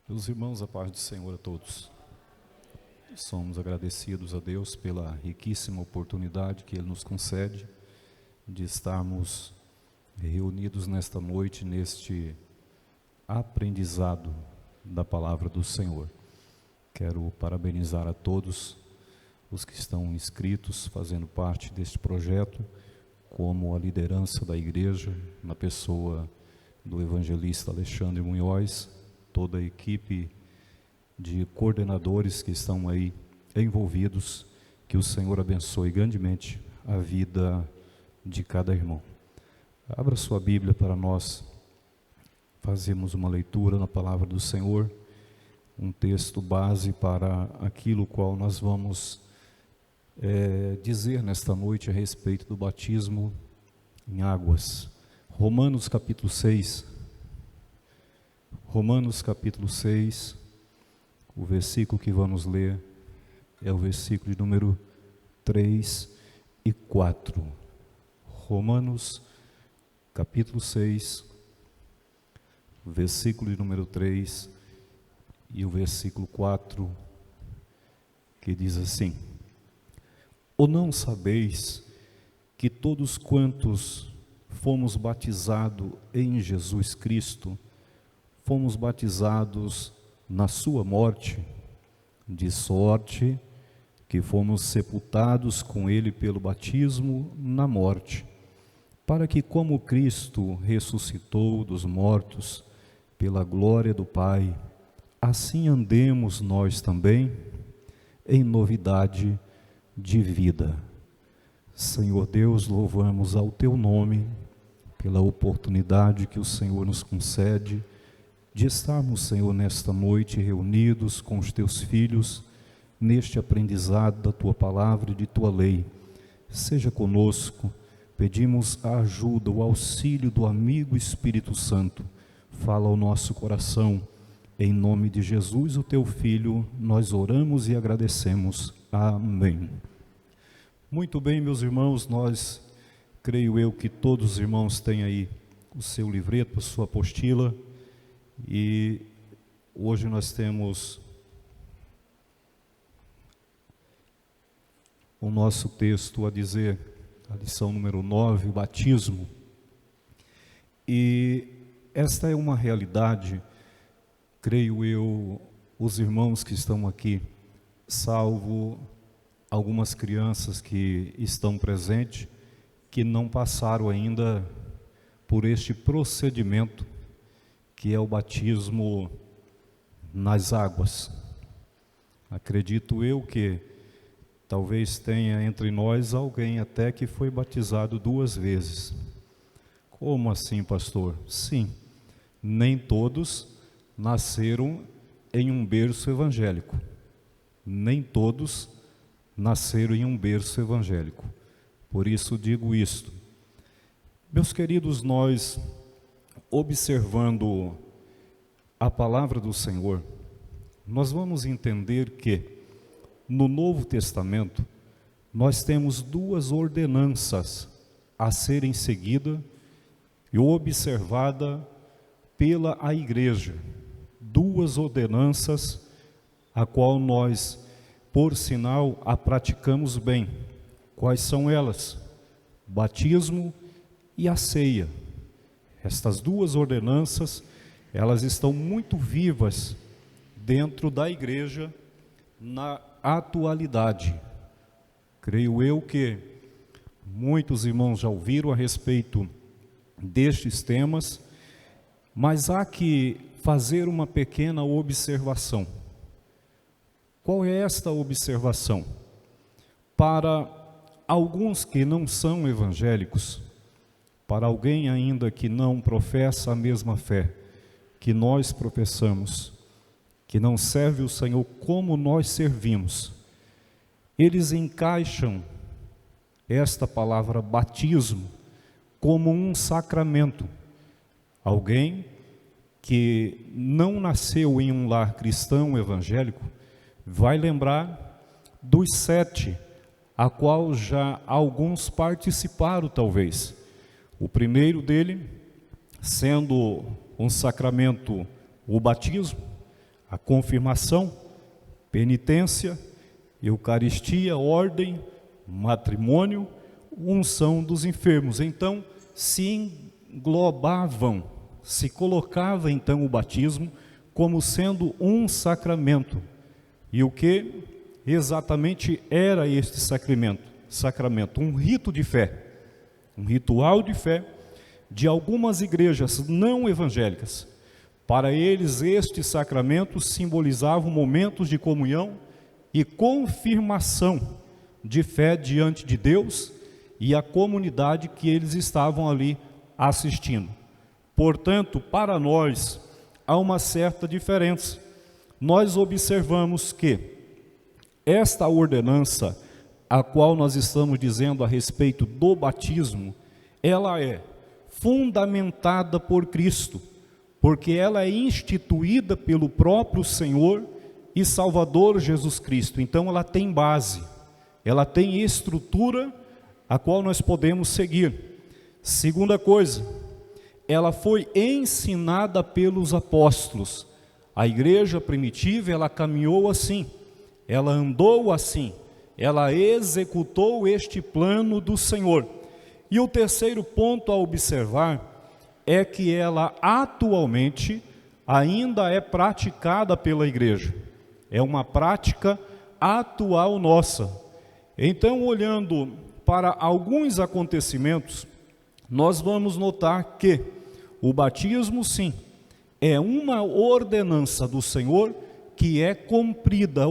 Meus irmãos, a paz do Senhor a todos. Somos agradecidos a Deus pela riquíssima oportunidade que Ele nos concede de estarmos reunidos nesta noite, neste aprendizado da palavra do Senhor. Quero parabenizar a todos os que estão inscritos, fazendo parte deste projeto, como a liderança da igreja, na pessoa do evangelista Alexandre Munhoz, toda a equipe de coordenadores que estão aí envolvidos. Que o Senhor abençoe grandemente a vida de cada irmão. Abra sua Bíblia para nós fazermos uma leitura na palavra do Senhor, um texto base para aquilo qual nós vamos dizer nesta noite a respeito do batismo em águas. Romanos capítulo 6. Romanos capítulo 6, o versículo que vamos ler é o versículo de número 3 e 4. Romanos capítulo 6, versículo de número 3 e o versículo 4, que diz assim: Ou não sabeis que todos quantos fomos batizados em Jesus Cristo, fomos batizados na sua morte, de sorte que fomos sepultados com ele pelo batismo na morte, para que, como Cristo ressuscitou dos mortos pela glória do Pai, assim andemos nós também em novidade de vida. Senhor Deus, louvamos ao teu nome pela oportunidade que o Senhor nos concede de estarmos, Senhor, nesta noite reunidos com os teus filhos, neste aprendizado da tua palavra e de tua lei. Seja conosco, pedimos a ajuda, o auxílio do amigo Espírito Santo. Fala ao nosso coração, em nome de Jesus, o teu Filho, nós oramos e agradecemos. Amém. Muito bem, meus irmãos, creio eu que todos os irmãos têm aí o seu livreto, a sua apostila. E hoje nós temos o nosso texto a dizer, a lição número 9, o batismo. E esta é uma realidade, creio eu, os irmãos que estão aqui, salvo algumas crianças que estão presentes, que não passaram ainda por este procedimento, que é o batismo nas águas. Acredito eu que talvez tenha entre nós alguém até que foi batizado 2 vezes. Como assim, pastor? Sim, nem todos nasceram em um berço evangélico. Nem todos nasceram em um berço evangélico. Por isso digo isto. Meus queridos, nós, observando a palavra do Senhor, nós vamos entender que no Novo Testamento nós temos 2 ordenanças a serem seguidas e observadas pela a igreja. 2 ordenanças a qual nós, por sinal, a praticamos bem. Quais são elas? O batismo e a ceia. Estas 2 ordenanças, elas estão muito vivas dentro da igreja na atualidade. Creio eu que muitos irmãos já ouviram a respeito destes temas, mas há que fazer uma pequena observação. Qual é esta observação? Para alguns que não são evangélicos, para alguém ainda que não professa a mesma fé que nós professamos, que não serve o Senhor como nós servimos, eles encaixam esta palavra batismo como um sacramento. Alguém que não nasceu em um lar cristão evangélico vai lembrar dos 7, a qual já alguns participaram talvez. O primeiro dele, sendo um sacramento o batismo, a confirmação, penitência, Eucaristia, ordem, matrimônio, unção dos enfermos. Então, se englobavam, se colocava então o batismo como sendo um sacramento. E o que exatamente era este sacramento? Um rito de fé, um ritual de fé de algumas igrejas não evangélicas. Para eles, este sacramento simbolizava momentos de comunhão e confirmação de fé diante de Deus e a comunidade que eles estavam ali assistindo. Portanto, para nós, há uma certa diferença. Nós observamos que esta ordenança, a qual nós estamos dizendo a respeito do batismo, ela é fundamentada por Cristo, porque ela é instituída pelo próprio Senhor e Salvador Jesus Cristo. Então ela tem base, ela tem estrutura a qual nós podemos seguir. Segunda coisa, ela foi ensinada pelos apóstolos. A igreja primitiva, ela caminhou assim, ela andou assim, ela executou este plano do Senhor. E o terceiro ponto a observar é que ela atualmente ainda é praticada pela igreja. É uma prática atual nossa. Então, olhando para alguns acontecimentos, nós vamos notar que o batismo, sim, é uma ordenança do Senhor que é cumprida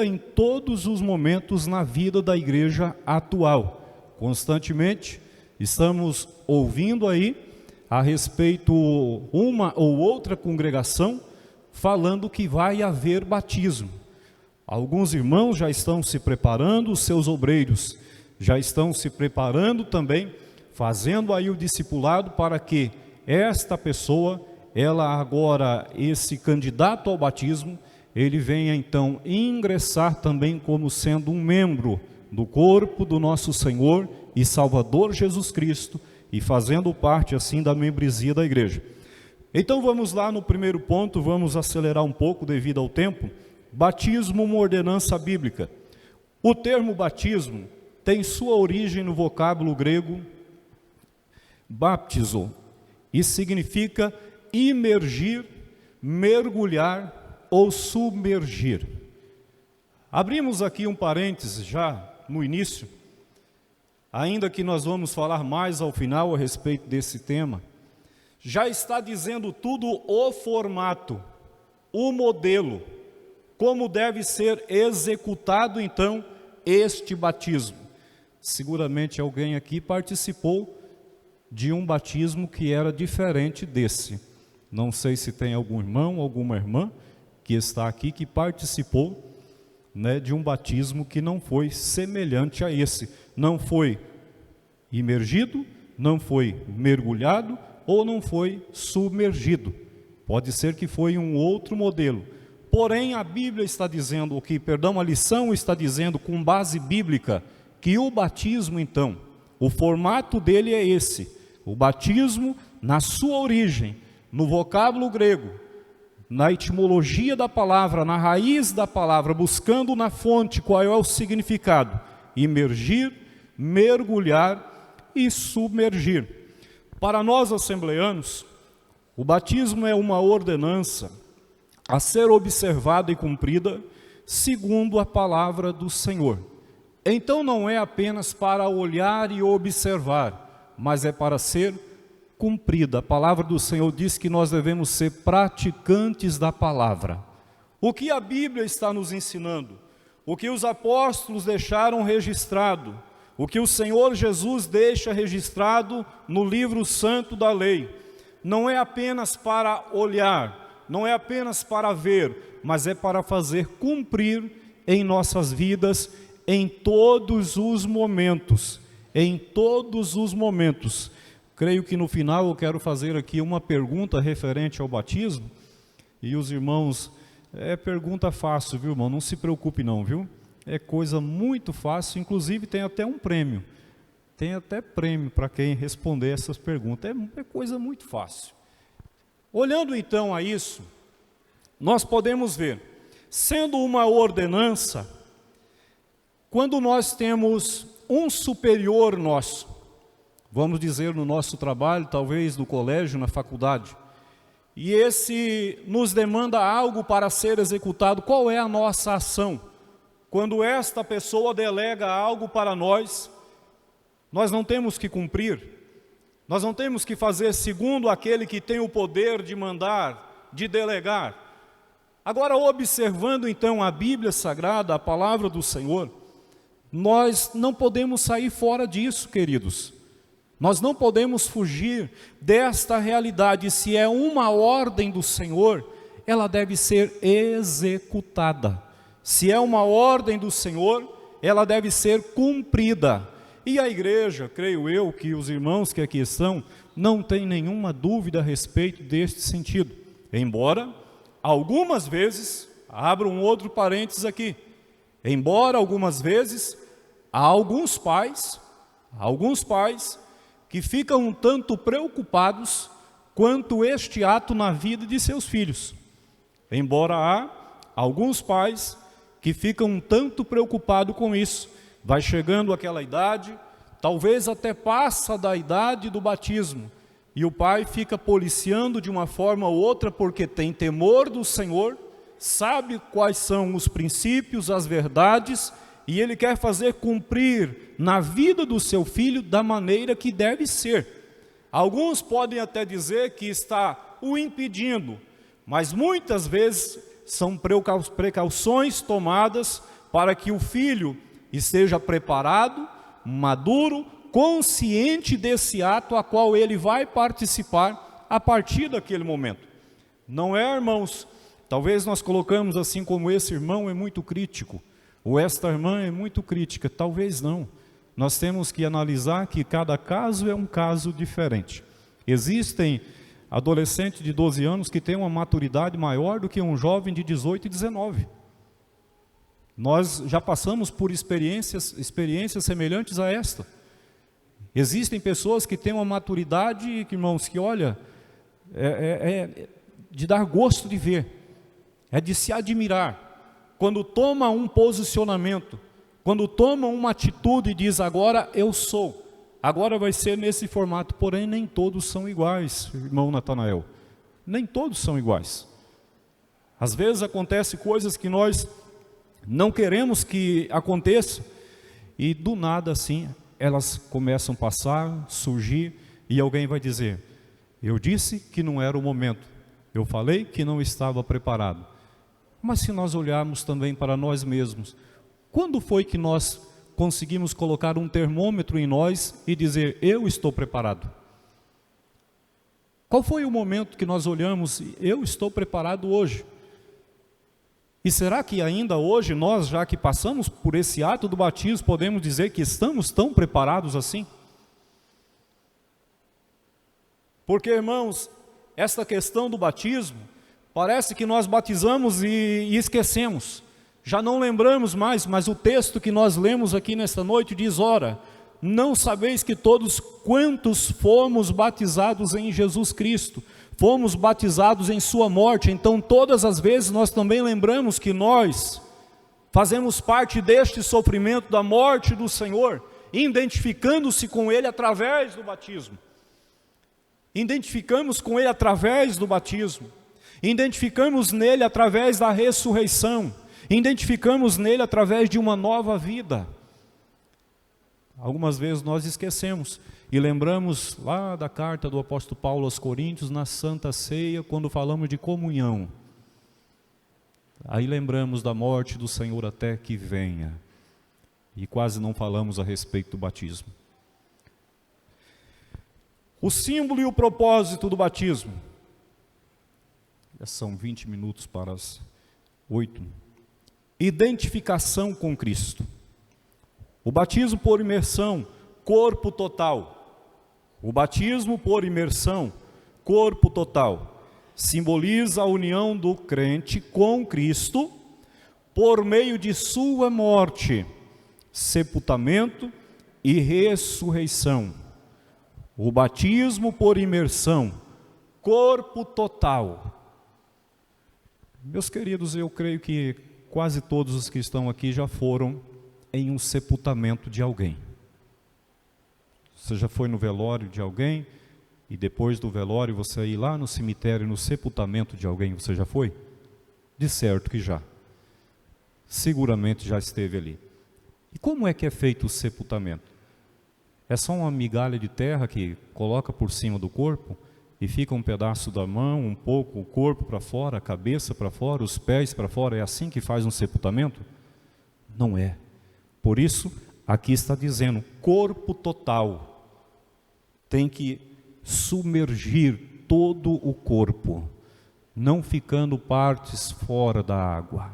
em todos os momentos na vida da igreja atual. Constantemente estamos ouvindo aí a respeito uma ou outra congregação falando que vai haver batismo. Alguns irmãos já estão se preparando, os seus obreiros já estão se preparando também, fazendo aí o discipulado para que esta pessoa, ela agora, esse candidato ao batismo, ele venha então ingressar também como sendo um membro do corpo do nosso Senhor e Salvador Jesus Cristo, e fazendo parte assim da membresia da igreja. Então vamos lá no primeiro ponto, vamos acelerar um pouco devido ao tempo. Batismo, uma ordenança bíblica. O termo batismo tem sua origem no vocábulo grego baptizo, e significa imergir, mergulhar ou submergir. Abrimos aqui um parênteses já no início, ainda que nós vamos falar mais ao final a respeito desse tema. Já está dizendo tudo o formato, o modelo, como deve ser executado então este batismo. Seguramente alguém aqui participou de um batismo que era diferente desse. Não sei se tem algum irmão, alguma irmã que está aqui que participou, de um batismo que não foi semelhante a esse. Não foi imergido, não foi mergulhado ou não foi submergido. Pode ser que foi um outro modelo. Porém, a Bíblia está dizendo, a lição está dizendo com base bíblica, que o batismo então, o formato dele é esse. O batismo, na sua origem, no vocábulo grego, na etimologia da palavra, na raiz da palavra, buscando na fonte qual é o significado: imergir, mergulhar e submergir. Para nós assembleanos, o batismo é uma ordenança a ser observada e cumprida segundo a palavra do Senhor. Então não é apenas para olhar e observar, mas é para ser cumprida. A palavra do Senhor diz que nós devemos ser praticantes da palavra. O que a Bíblia está nos ensinando? O que os apóstolos deixaram registrado? O que o Senhor Jesus deixa registrado no livro santo da lei? Não é apenas para olhar, não é apenas para ver, mas é para fazer cumprir em nossas vidas em todos os momentos. Em todos os momentos. Creio que no final eu quero fazer aqui uma pergunta referente ao batismo. E os irmãos, é pergunta fácil, viu, irmão? Não se preocupe não, viu? É coisa muito fácil, inclusive tem até um prêmio. Tem até prêmio para quem responder essas perguntas. É coisa muito fácil. Olhando então a isso, nós podemos ver, sendo uma ordenança, quando nós temos um superior nosso, vamos dizer no nosso trabalho, talvez no colégio, na faculdade, e esse nos demanda algo para ser executado, qual é a nossa ação? Quando esta pessoa delega algo para nós, nós não temos que cumprir, nós não temos que fazer segundo aquele que tem o poder de mandar, de delegar. Agora, observando então a Bíblia Sagrada, a palavra do Senhor, nós não podemos sair fora disso, queridos. Nós não podemos fugir desta realidade. Se é uma ordem do Senhor, ela deve ser executada. Se é uma ordem do Senhor, ela deve ser cumprida. E a igreja, creio eu, que os irmãos que aqui estão, não têm nenhuma dúvida a respeito deste sentido. Embora, algumas vezes, abro um outro parênteses aqui, embora algumas vezes, há alguns pais que ficam um tanto preocupados quanto este ato na vida de seus filhos. Embora há alguns pais que ficam um tanto preocupados com isso. Vai chegando aquela idade, talvez até passa da idade do batismo, e o pai fica policiando de uma forma ou outra, porque tem temor do Senhor, sabe quais são os princípios, as verdades, e ele quer fazer cumprir na vida do seu filho da maneira que deve ser. Alguns podem até dizer que está o impedindo, mas muitas vezes são precauções tomadas para que o filho esteja preparado, maduro, consciente desse ato a qual ele vai participar a partir daquele momento. Não é, irmãos, talvez nós colocamos assim como esse irmão é muito crítico, ou esta irmã é muito crítica, talvez não. Nós temos que analisar que cada caso é um caso diferente. Existem adolescentes de 12 anos que têm uma maturidade maior do que um jovem de 18 e 19. Nós já passamos por experiências semelhantes a esta. Existem pessoas que têm uma maturidade, irmãos, que olha, é de dar gosto de ver, é de se admirar. Quando toma um posicionamento, quando toma uma atitude e diz, agora eu sou, agora vai ser nesse formato, porém nem todos são iguais, irmão Natanael, nem todos são iguais. Às vezes acontecem coisas que nós não queremos que aconteça, e do nada assim, elas começam a passar, surgir, e alguém vai dizer, eu disse que não era o momento, eu falei que não estava preparado. Mas se nós olharmos também para nós mesmos, quando foi que nós conseguimos colocar um termômetro em nós e dizer, eu estou preparado? Qual foi o momento que nós olhamos, eu estou preparado hoje? E será que ainda hoje nós, já que passamos por esse ato do batismo, podemos dizer que estamos tão preparados assim? Porque, irmãos, esta questão do batismo, parece que nós batizamos e esquecemos. Já não lembramos mais, mas o texto que nós lemos aqui nesta noite diz, ora, não sabeis que todos quantos fomos batizados em Jesus Cristo, fomos batizados em sua morte. Então todas as vezes nós também lembramos que nós fazemos parte deste sofrimento da morte do Senhor, identificando-se com Ele através do batismo. Identificamos com Ele através do batismo, identificamos nele através da ressurreição, identificamos nele através de uma nova vida. Algumas vezes nós esquecemos e lembramos lá da carta do apóstolo Paulo aos Coríntios, na Santa Ceia, quando falamos de comunhão. Aí lembramos da morte do Senhor até que venha, e quase não falamos a respeito do batismo. O símbolo e o propósito do batismo. Já são 20 minutos para as 8. Identificação com Cristo. O batismo por imersão, corpo total. O batismo por imersão, corpo total, simboliza a união do crente com Cristo por meio de sua morte, sepultamento e ressurreição. O batismo por imersão, corpo total. Meus queridos, eu creio que quase todos os que estão aqui já foram em um sepultamento de alguém. Você já foi no velório de alguém e depois do velório você ir lá no cemitério, no sepultamento de alguém, você já foi? De certo que já. Seguramente já esteve ali. E como é que é feito o sepultamento? É só uma migalha de terra que coloca por cima do corpo e fica um pedaço da mão, um pouco, o corpo para fora, a cabeça para fora, os pés para fora? É assim que faz um sepultamento? Não é. Por isso, aqui está dizendo, corpo total. Tem que submergir todo o corpo, não ficando partes fora da água.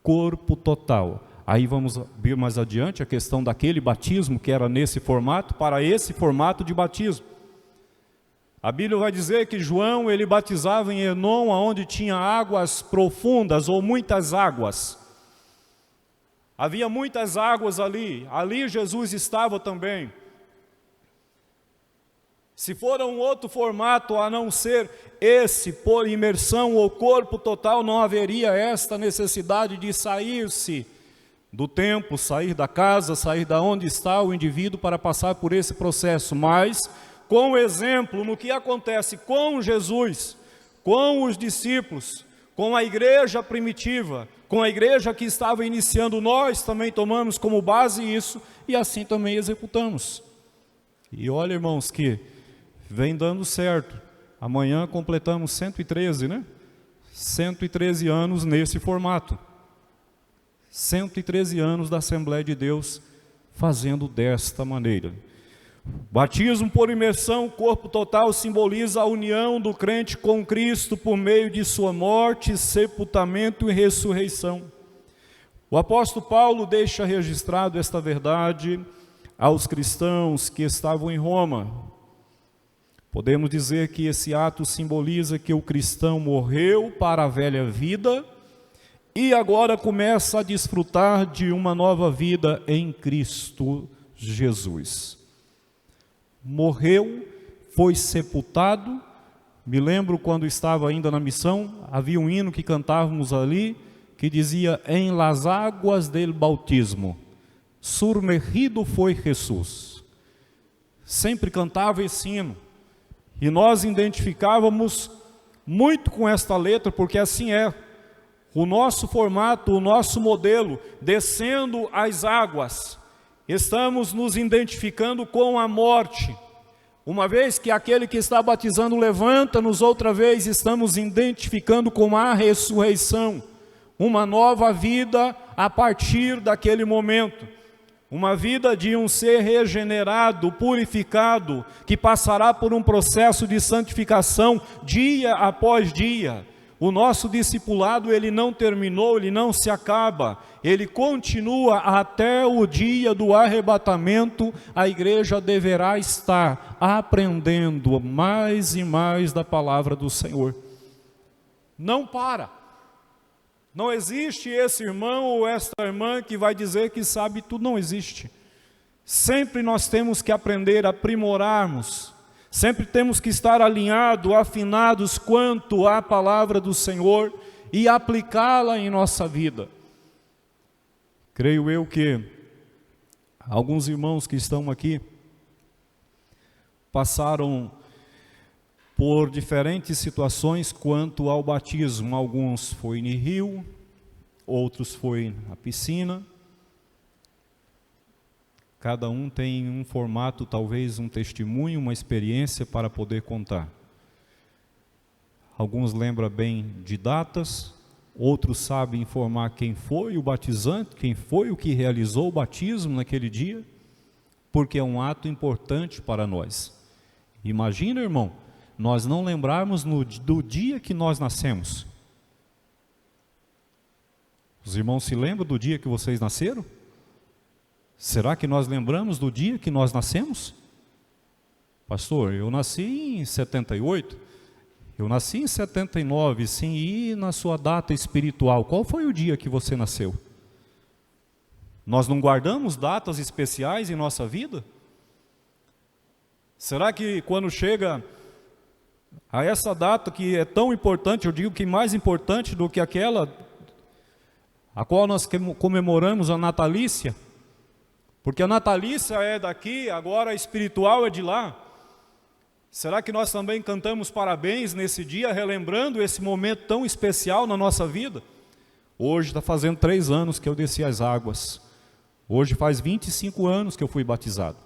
Corpo total. Aí vamos ver mais adiante a questão daquele batismo que era nesse formato, para esse formato de batismo. A Bíblia vai dizer que João, ele batizava em Enom, onde tinha águas profundas ou muitas águas. Havia muitas águas ali Jesus estava também. Se for um outro formato a não ser esse, por imersão ou corpo total, não haveria esta necessidade de sair-se do templo, sair da casa, sair da onde está o indivíduo para passar por esse processo. Mas, com o exemplo, no que acontece com Jesus, com os discípulos, com a igreja primitiva, com a igreja que estava iniciando, nós também tomamos como base isso e assim também executamos. E olha, irmãos, que vem dando certo. Amanhã completamos 113, né? 113 anos nesse formato. 113 anos da Assembleia de Deus fazendo desta maneira. Batismo por imersão, corpo total, simboliza a união do crente com Cristo por meio de sua morte, sepultamento e ressurreição. O apóstolo Paulo deixa registrado esta verdade aos cristãos que estavam em Roma. Podemos dizer que esse ato simboliza que o cristão morreu para a velha vida e agora começa a desfrutar de uma nova vida em Cristo Jesus. Morreu, foi sepultado. Me lembro quando estava ainda na missão, havia um hino que cantávamos ali, que dizia, em las águas del bautismo, surmergido foi Jesus. Sempre cantava esse hino. E nós identificávamos muito com esta letra, porque assim é. O nosso formato, o nosso modelo, descendo as águas, estamos nos identificando com a morte. Uma vez que aquele que está batizando levanta-nos outra vez, estamos identificando com a ressurreição. Uma nova vida a partir daquele momento. Uma vida de um ser regenerado, purificado, que passará por um processo de santificação dia após dia. O nosso discipulado, ele não terminou, ele não se acaba, ele continua até o dia do arrebatamento. A igreja deverá estar aprendendo mais e mais da palavra do Senhor. Não para. Não existe esse irmão ou esta irmã que vai dizer que sabe tudo, não existe. Sempre nós temos que aprender, aprimorarmos. Sempre temos que estar alinhados, afinados quanto à palavra do Senhor e aplicá-la em nossa vida. Creio eu que alguns irmãos que estão aqui passaram por diferentes situações quanto ao batismo. Alguns foi no rio, outros foi na piscina. Cada um tem um formato, talvez um testemunho, uma experiência para poder contar. Alguns lembram bem de datas, outros sabem informar quem foi o batizante, quem foi o que realizou o batismo naquele dia, porque é um ato importante para nós. Imagina, irmão, nós não lembrarmos do dia que nós nascemos. Os irmãos se lembram do dia que vocês nasceram? Será que nós lembramos do dia que nós nascemos? Pastor, eu nasci em 78, eu nasci em 79, sim, e na sua data espiritual, qual foi o dia que você nasceu? Nós não guardamos datas especiais em nossa vida? Será que quando chega a essa data que é tão importante, eu digo que mais importante do que aquela a qual nós comemoramos a natalícia, porque a natalícia é daqui, agora a espiritual é de lá. Será que nós também cantamos parabéns nesse dia, relembrando esse momento tão especial na nossa vida? Hoje está fazendo 3 anos que eu desci as águas. Hoje faz 25 anos que eu fui batizado.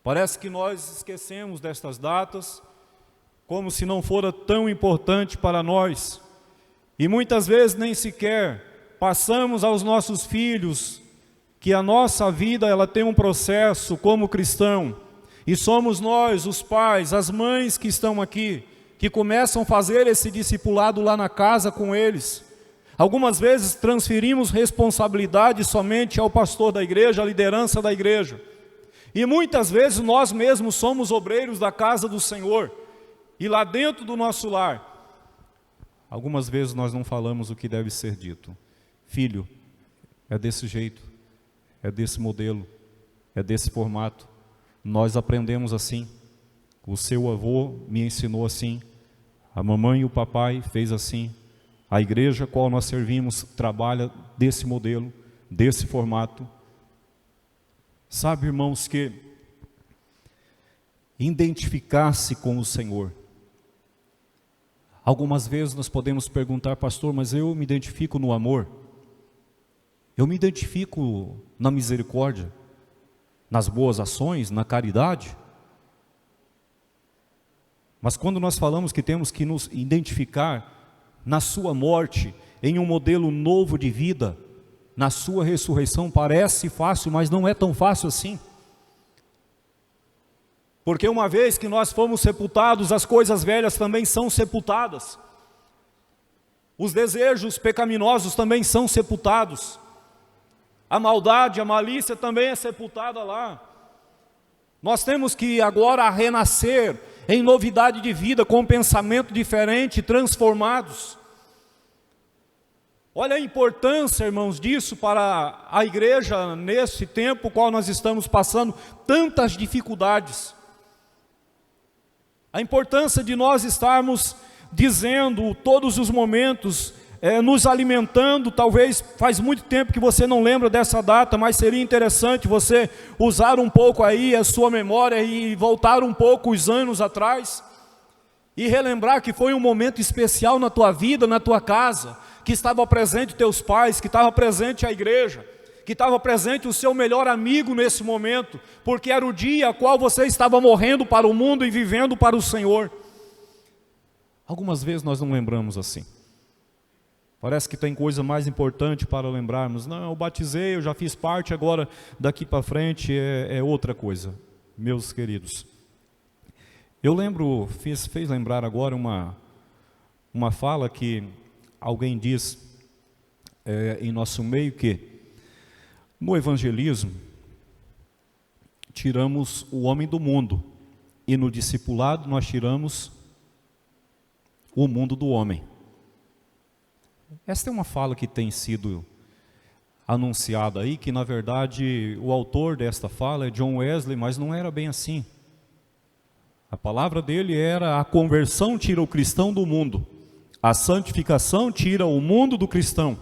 Parece que nós esquecemos destas datas, como se não fora tão importante para nós. E muitas vezes nem sequer passamos aos nossos filhos que a nossa vida ela tem um processo como cristão. E somos nós, os pais, as mães que estão aqui, que começam a fazer esse discipulado lá na casa com eles. Algumas vezes transferimos responsabilidade somente ao pastor da igreja, à liderança da igreja. E muitas vezes nós mesmos somos obreiros da casa do Senhor. E lá dentro do nosso lar, algumas vezes nós não falamos o que deve ser dito. Filho, é desse jeito, é desse modelo, é desse formato. Nós aprendemos assim. O seu avô me ensinou assim. A mamãe e o papai fez assim. A igreja a qual nós servimos trabalha desse modelo, desse formato. Sabe, irmãos, que identificar-se com o Senhor. Algumas vezes nós podemos perguntar, pastor, mas eu me identifico no amor. Eu me identifico na misericórdia, nas boas ações, na caridade. Mas quando nós falamos que temos que nos identificar na sua morte, em um modelo novo de vida, na sua ressurreição, parece fácil, mas não é tão fácil assim. Porque uma vez que nós fomos sepultados, as coisas velhas também são sepultadas. Os desejos pecaminosos também são sepultados. A maldade, a malícia também é sepultada lá. Nós temos que agora renascer em novidade de vida, com um pensamento diferente, transformados. Olha a importância, irmãos, disso para a igreja nesse tempo qual nós estamos passando tantas dificuldades. A importância de nós estarmos dizendo todos os momentos, nos alimentando. Talvez faz muito tempo que você não lembra dessa data, mas seria interessante você usar um pouco aí a sua memória e voltar um pouco os anos atrás e relembrar que foi um momento especial na tua vida, na tua casa, que estava presente teus pais, que estava presente a igreja, que estava presente o seu melhor amigo nesse momento, porque era o dia a qual você estava morrendo para o mundo e vivendo para o Senhor. Algumas vezes nós não lembramos assim. Parece que tem coisa mais importante para lembrarmos. Não, eu batizei, eu já fiz parte, agora daqui para frente é outra coisa. Meus queridos, eu lembro, fez lembrar agora uma fala que alguém diz em nosso meio que no evangelismo tiramos o homem do mundo e no discipulado nós tiramos o mundo do homem. Esta é uma fala que tem sido anunciada aí, que na verdade o autor desta fala é John Wesley, mas não era bem assim. A palavra dele era: a conversão tira o cristão do mundo, a santificação tira o mundo do cristão.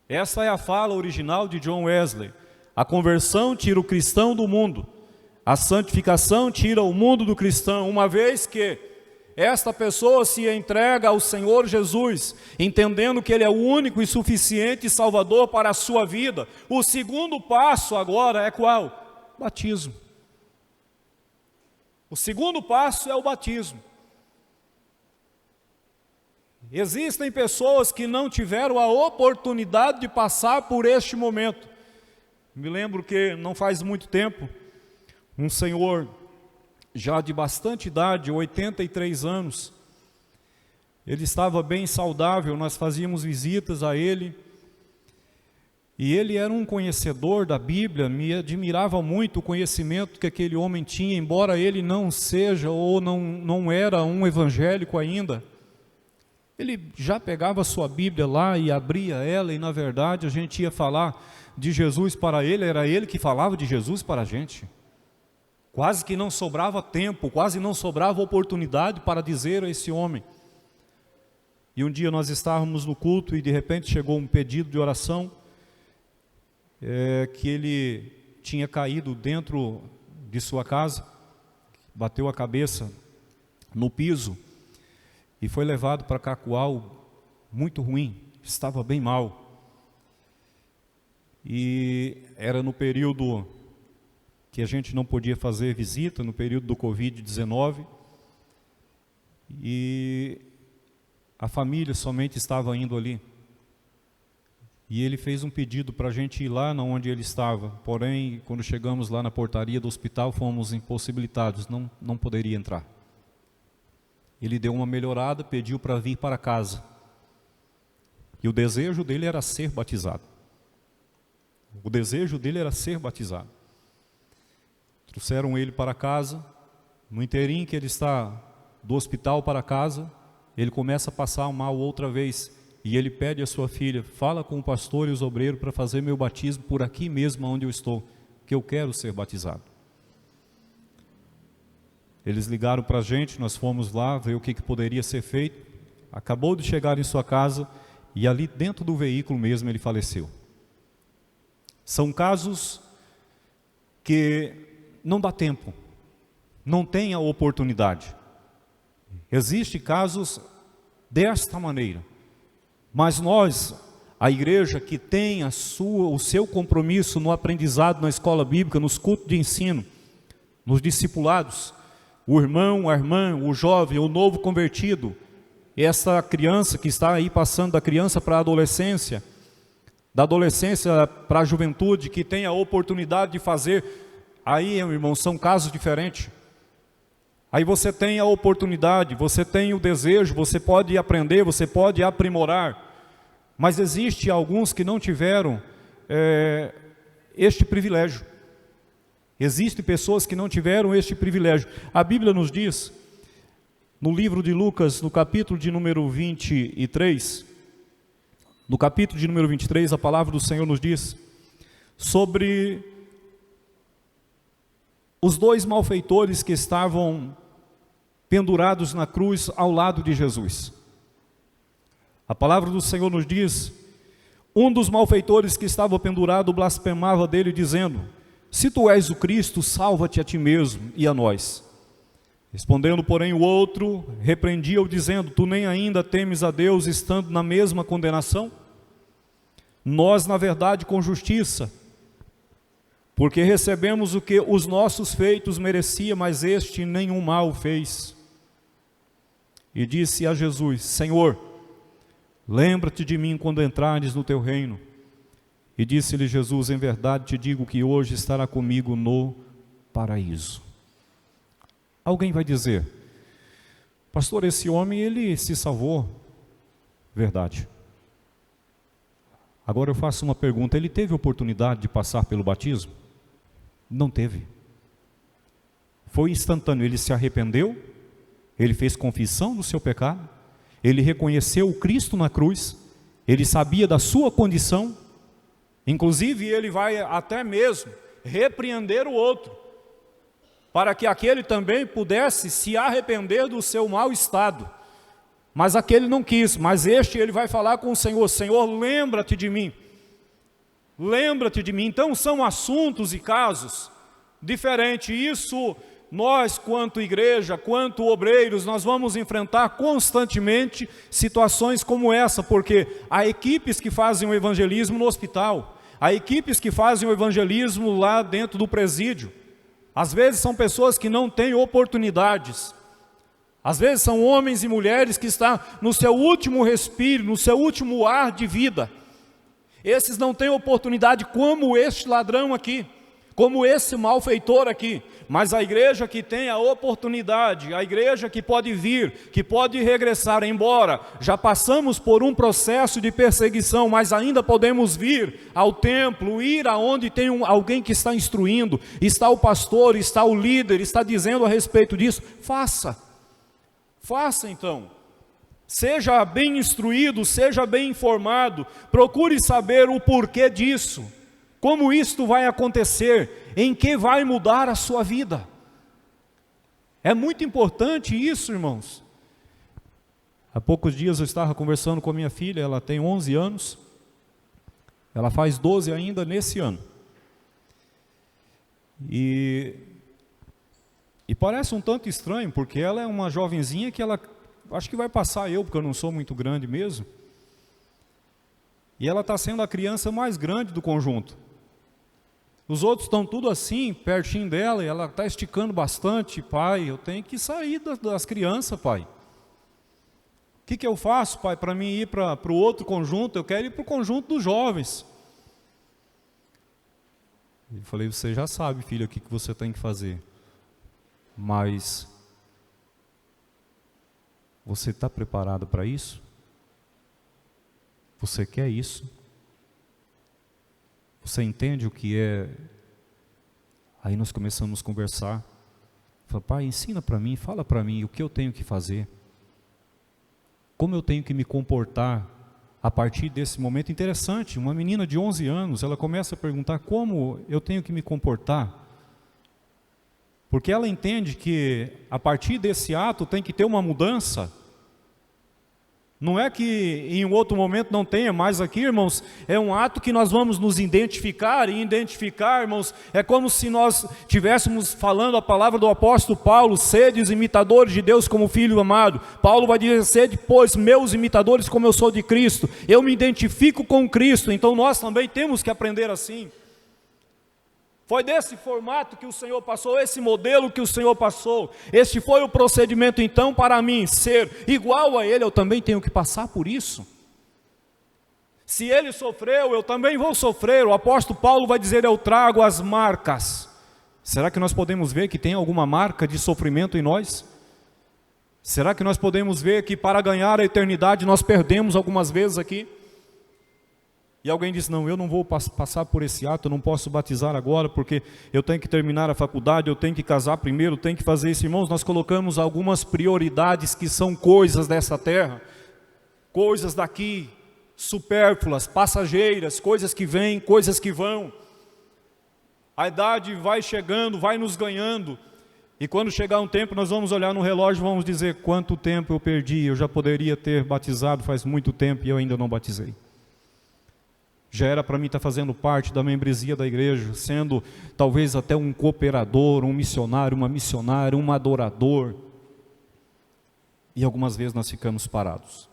Essa é a fala original de John Wesley. A conversão tira o cristão do mundo, a santificação tira o mundo do cristão. Uma vez que esta pessoa se entrega ao Senhor Jesus, entendendo que Ele é o único e suficiente Salvador para a sua vida, o segundo passo agora é qual? Batismo. O segundo passo é o batismo. Existem pessoas que não tiveram a oportunidade de passar por este momento. Me lembro que não faz muito tempo, um senhor já de bastante idade, 83 anos, ele estava bem saudável, nós fazíamos visitas a ele, e ele era um conhecedor da Bíblia, me admirava muito o conhecimento que aquele homem tinha, embora ele não seja ou não era um evangélico ainda. Ele já pegava a sua Bíblia lá e abria ela, e na verdade a gente ia falar de Jesus para ele, era ele que falava de Jesus para a gente. Quase que não sobrava tempo, quase não sobrava oportunidade para dizer a esse homem. E um dia nós estávamos no culto e de repente chegou um pedido de oração, que ele tinha caído dentro de sua casa, bateu a cabeça no piso e foi levado para Cacoal, muito ruim, estava bem mal. E era no período que a gente não podia fazer visita, no período do Covid-19, e a família somente estava indo ali. E ele fez um pedido para a gente ir lá onde ele estava, porém, quando chegamos lá na portaria do hospital, fomos impossibilitados, não poderia entrar. Ele deu uma melhorada, pediu para vir para casa. E o desejo dele era ser batizado. O desejo dele era ser batizado. Trouxeram ele para casa, no inteirinho que ele está do hospital para casa, ele começa a passar mal outra vez, e ele pede à sua filha, fala com o pastor e os obreiros para fazer meu batismo por aqui mesmo onde eu estou, que eu quero ser batizado. Eles ligaram para a gente, nós fomos lá ver o que poderia ser feito, acabou de chegar em sua casa, e ali dentro do veículo mesmo ele faleceu. São casos que não dá tempo, não tem a oportunidade. Existem casos desta maneira, mas nós, a igreja que tem o seu compromisso no aprendizado na escola bíblica, nos cultos de ensino, nos discipulados, o irmão, a irmã, o jovem, o novo convertido, essa criança que está aí passando da criança para a adolescência, da adolescência para a juventude, que tem a oportunidade de fazer. Aí, meu irmão, são casos diferentes. Aí você tem a oportunidade, você tem o desejo, você pode aprender, você pode aprimorar. Mas existe alguns que não tiveram este privilégio. Existem pessoas que não tiveram este privilégio. A Bíblia nos diz, no livro de Lucas, no capítulo de número 23, no capítulo de número 23, a palavra do Senhor nos diz sobre os dois malfeitores que estavam pendurados na cruz ao lado de Jesus. A palavra do Senhor nos diz, um dos malfeitores que estava pendurado blasfemava dele dizendo, se tu és o Cristo, salva-te a ti mesmo e a nós. Respondendo, porém, o outro repreendia-o dizendo, tu nem ainda temes a Deus estando na mesma condenação? Nós, na verdade, com justiça, porque recebemos o que os nossos feitos merecia, mas este nenhum mal fez. E disse a Jesus, Senhor, lembra-te de mim quando entrares no teu reino. E disse-lhe Jesus, em verdade te digo que hoje estará comigo no paraíso. Alguém vai dizer, pastor, esse homem ele se salvou. Verdade. Agora eu faço uma pergunta, ele teve oportunidade de passar pelo batismo? Não teve. Foi instantâneo, ele se arrependeu, ele fez confissão do seu pecado, ele reconheceu o Cristo na cruz, ele sabia da sua condição, inclusive ele vai até mesmo repreender o outro, para que aquele também pudesse se arrepender do seu mau estado. Mas aquele não quis, mas este ele vai falar com o Senhor, Senhor, lembra-te de mim. Lembra-te de mim. Então são assuntos e casos diferentes. Isso nós, quanto igreja, quanto obreiros, nós vamos enfrentar constantemente situações como essa, porque há equipes que fazem o evangelismo no hospital, há equipes que fazem o evangelismo lá dentro do presídio. Às vezes são pessoas que não têm oportunidades. Às vezes são homens e mulheres que estão no seu último respiro, no seu último ar de vida. Esses não têm oportunidade como este ladrão aqui, como esse malfeitor aqui. Mas a igreja que tem a oportunidade, a igreja que pode vir, que pode regressar, embora já passamos por um processo de perseguição, mas ainda podemos vir ao templo, ir aonde tem alguém que está instruindo, está o pastor, está o líder, está dizendo a respeito disso, faça então. Seja bem instruído, seja bem informado, procure saber o porquê disso, como isto vai acontecer, em que vai mudar a sua vida. É muito importante isso, irmãos. Há poucos dias eu estava conversando com a minha filha, ela tem 11 anos, ela faz 12 ainda nesse ano. E parece um tanto estranho, porque ela é uma jovenzinha que ela, acho que vai passar eu, porque eu não sou muito grande mesmo. E ela está sendo a criança mais grande do conjunto. Os outros estão tudo assim, pertinho dela, e ela está esticando bastante. Pai, eu tenho que sair das crianças, pai. O que eu faço, pai, para mim ir para o outro conjunto? Eu quero ir para o conjunto dos jovens. Eu falei, você já sabe, filho, o que você tem que fazer. Mas você está preparado para isso? Você quer isso? Você entende o que é? Aí nós começamos a conversar. Falei, pai, ensina para mim, fala para mim o que eu tenho que fazer. Como eu tenho que me comportar a partir desse momento. Interessante, uma menina de 11 anos, ela começa a perguntar como eu tenho que me comportar. Porque ela entende que a partir desse ato tem que ter uma mudança. Não é que em um outro momento não tenha, mas aqui, irmãos, é um ato que nós vamos nos identificar, e identificar, irmãos, é como se nós estivéssemos falando a palavra do apóstolo Paulo, sedes imitadores de Deus como filho amado. Paulo vai dizer, sede, pois, meus imitadores como eu sou de Cristo. Eu me identifico com Cristo, então nós também temos que aprender assim. Foi desse formato que o Senhor passou, esse modelo que o Senhor passou. Este foi o procedimento, então, para mim ser igual a Ele, eu também tenho que passar por isso. Se Ele sofreu, eu também vou sofrer. O apóstolo Paulo vai dizer, eu trago as marcas. Será que nós podemos ver que tem alguma marca de sofrimento em nós? Será que nós podemos ver que para ganhar a eternidade nós perdemos algumas vezes aqui? E alguém diz, não, eu não vou passar por esse ato, eu não posso batizar agora, porque eu tenho que terminar a faculdade, eu tenho que casar primeiro, eu tenho que fazer isso. Irmãos, nós colocamos algumas prioridades que são coisas dessa terra, coisas daqui, supérfluas, passageiras, coisas que vêm, coisas que vão. A idade vai chegando, vai nos ganhando, e quando chegar um tempo nós vamos olhar no relógio e vamos dizer, quanto tempo eu perdi, eu já poderia ter batizado faz muito tempo e eu ainda não batizei. Já era para mim estar fazendo parte da membresia da igreja, sendo talvez até um cooperador, um missionário, uma missionária, um adorador. E algumas vezes nós ficamos parados.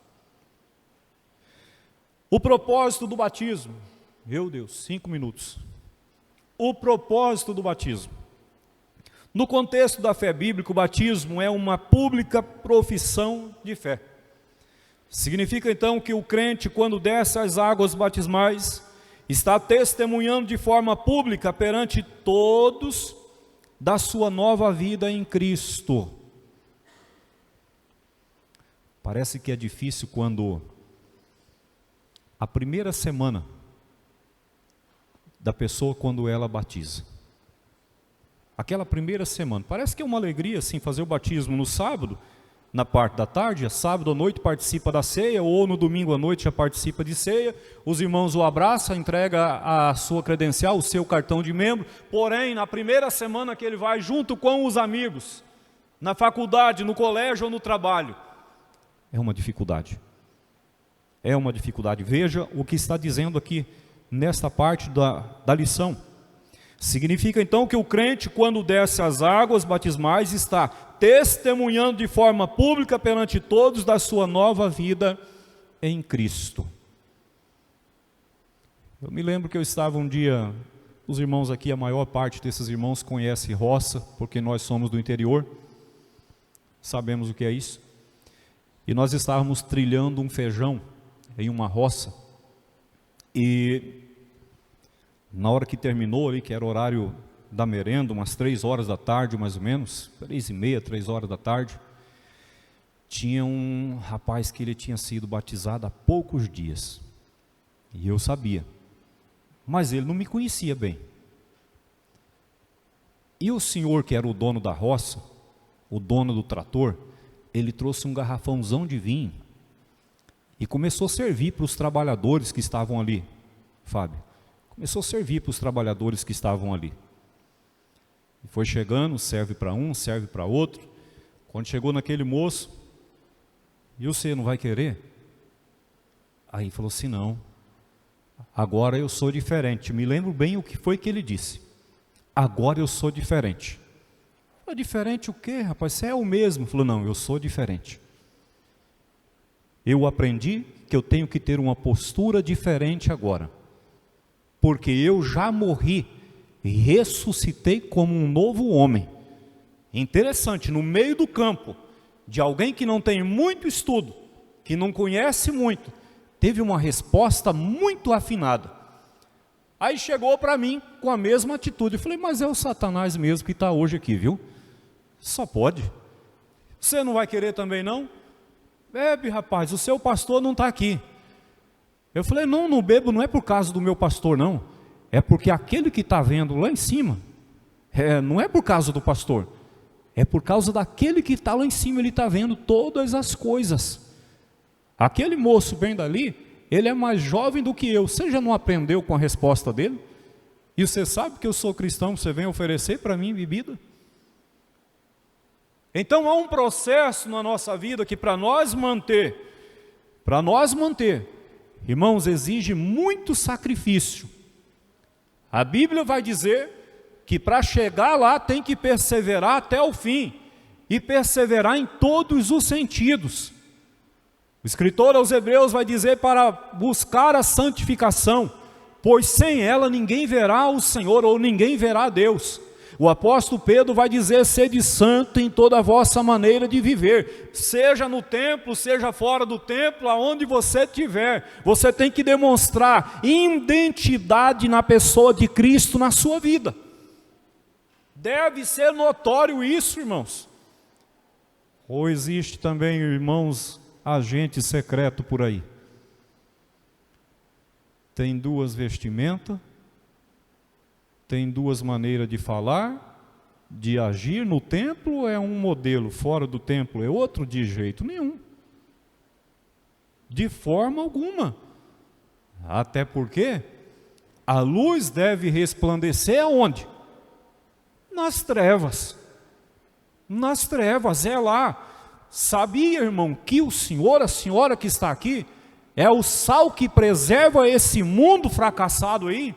O propósito do batismo. Meu Deus, 5 minutos. O propósito do batismo. No contexto da fé bíblica, o batismo é uma pública profissão de fé. Significa então que o crente, quando desce às águas batismais, está testemunhando de forma pública perante todos da sua nova vida em Cristo. Parece que é difícil quando a primeira semana da pessoa, quando ela batiza. Aquela primeira semana, parece que é uma alegria assim fazer o batismo no sábado, na parte da tarde, sábado à noite participa da ceia, ou no domingo à noite já participa de ceia, os irmãos o abraçam, entrega a sua credencial, o seu cartão de membro, porém na primeira semana que ele vai junto com os amigos, na faculdade, no colégio ou no trabalho, é uma dificuldade. É uma dificuldade. Veja o que está dizendo aqui, nesta parte da lição. Significa então que o crente, quando desce às águas batismais, está testemunhando de forma pública perante todos da sua nova vida em Cristo. Eu me lembro que eu estava um dia, os irmãos aqui, a maior parte desses irmãos conhece roça, porque nós somos do interior, sabemos o que é isso. E nós estávamos trilhando um feijão em uma roça, e na hora que terminou ali, que era o horário da merenda, umas 3 horas da tarde mais ou menos, 3h30, 3 horas da tarde, tinha um rapaz que ele tinha sido batizado há poucos dias, e eu sabia, mas ele não me conhecia bem. E o senhor que era o dono da roça, o dono do trator, ele trouxe um garrafãozão de vinho, e começou a servir para os trabalhadores que estavam ali, Fábio. Começou a servir para os trabalhadores que estavam ali. E foi chegando, serve para um, serve para outro. Quando chegou naquele moço, e você não vai querer? Aí falou assim, não, agora eu sou diferente. Me lembro bem o que foi que ele disse. Agora eu sou diferente. Falei, diferente o quê, rapaz? Você é o mesmo. Falou, não, eu sou diferente. Eu aprendi que eu tenho que ter uma postura diferente agora. Porque eu já morri e ressuscitei como um novo homem. Interessante, no meio do campo, de alguém que não tem muito estudo, que não conhece muito, teve uma resposta muito afinada. Aí chegou para mim com a mesma atitude. Eu falei, mas é o Satanás mesmo que está hoje aqui, viu? Só pode. Você não vai querer também não? Bebe, rapaz, o seu pastor não está aqui. Eu falei, não, não bebo, não é por causa do meu pastor não. É porque aquele que está vendo lá em cima, não é por causa do pastor. É por causa daquele que está lá em cima, ele está vendo todas as coisas. Aquele moço bem dali, ele é mais jovem do que eu. Você já não aprendeu com a resposta dele? E você sabe que eu sou cristão, você vem oferecer para mim bebida? Então há um processo na nossa vida que para nós manter, irmãos, exige muito sacrifício. A Bíblia vai dizer que para chegar lá tem que perseverar até o fim, e perseverar em todos os sentidos. O escritor aos Hebreus vai dizer para buscar a santificação, pois sem ela ninguém verá o Senhor, ou ninguém verá Deus. O apóstolo Pedro vai dizer, sede santo em toda a vossa maneira de viver, seja no templo, seja fora do templo, aonde você estiver, você tem que demonstrar identidade na pessoa de Cristo na sua vida. Deve ser notório isso, irmãos. Ou existe também, irmãos, agente secreto por aí? Tem duas vestimentas, tem duas maneiras de falar, de agir. No templo é um modelo, fora do templo é outro, de jeito nenhum. De forma alguma. Até porque a luz deve resplandecer aonde? Nas trevas. Nas trevas, é lá. Sabia, irmão, que o senhor, a senhora que está aqui, é o sal que preserva esse mundo fracassado aí?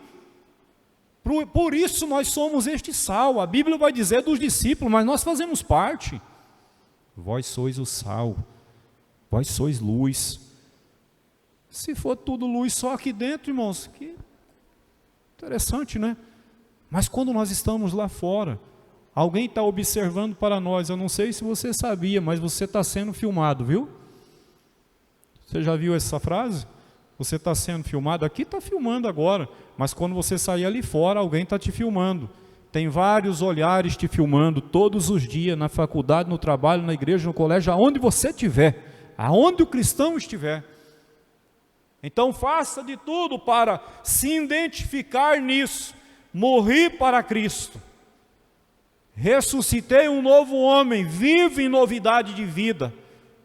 Por isso nós somos este sal. A Bíblia vai dizer dos discípulos, mas nós fazemos parte. Vós sois o sal, vós sois luz. Se for tudo luz só aqui dentro, irmãos, que interessante, né? Mas quando nós estamos lá fora, alguém está observando para nós. Eu não sei se você sabia, mas você está sendo filmado, viu? Você já viu essa frase? Você está sendo filmado. Aqui está filmando agora, mas quando você sair ali fora, alguém está te filmando. Tem vários olhares te filmando todos os dias, na faculdade, no trabalho, na igreja, no colégio, aonde você estiver, aonde o cristão estiver. Então faça de tudo para se identificar nisso. Morri para Cristo, ressuscitei um novo homem, vivo em novidade de vida.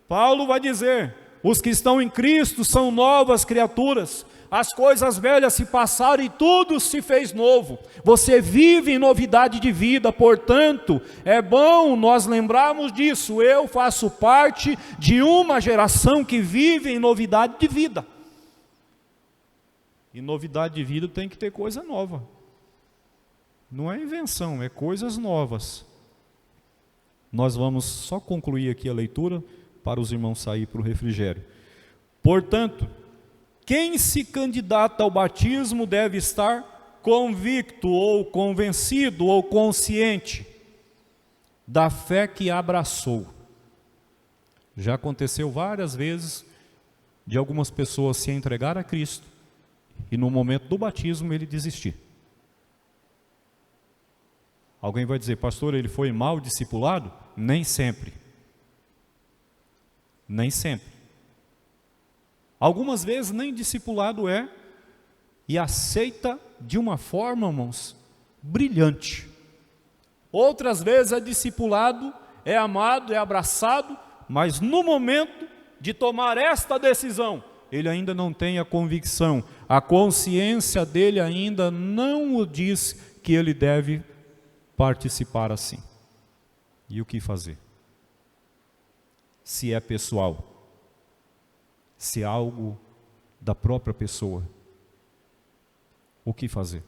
Paulo vai dizer, os que estão em Cristo são novas criaturas, as coisas velhas se passaram e tudo se fez novo. Você vive em novidade de vida, portanto, é bom nós lembrarmos disso. Eu faço parte de uma geração que vive em novidade de vida. E novidade de vida tem que ter coisa nova. Não é invenção, é coisas novas. Nós vamos só concluir aqui a leitura para os irmãos sair para o refrigério. Portanto, quem se candidata ao batismo deve estar convicto ou convencido ou consciente da fé que abraçou. Já aconteceu várias vezes de algumas pessoas se entregar a Cristo e no momento do batismo ele desistir. Alguém vai dizer, pastor, ele foi mal discipulado? Nem sempre. Nem sempre. Algumas vezes nem discipulado é, e aceita de uma forma, irmãos, brilhante. Outras vezes é discipulado, é amado, é abraçado, mas no momento de tomar esta decisão, ele ainda não tem a convicção, a consciência dele ainda não o diz que ele deve participar assim. E o que fazer? se é pessoal, se é algo da própria pessoa. O que fazer?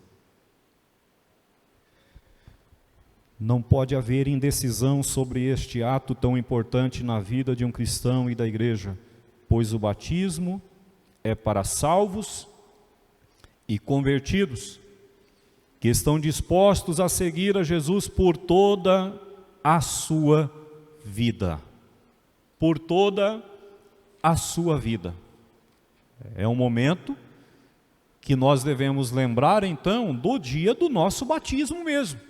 Não pode haver indecisão sobre este ato tão importante na vida de um cristão e da igreja, pois o batismo é para salvos e convertidos, que estão dispostos a seguir a Jesus por toda a sua vida. Por toda a sua vida. É um momento que nós devemos lembrar, então, do dia do nosso batismo mesmo,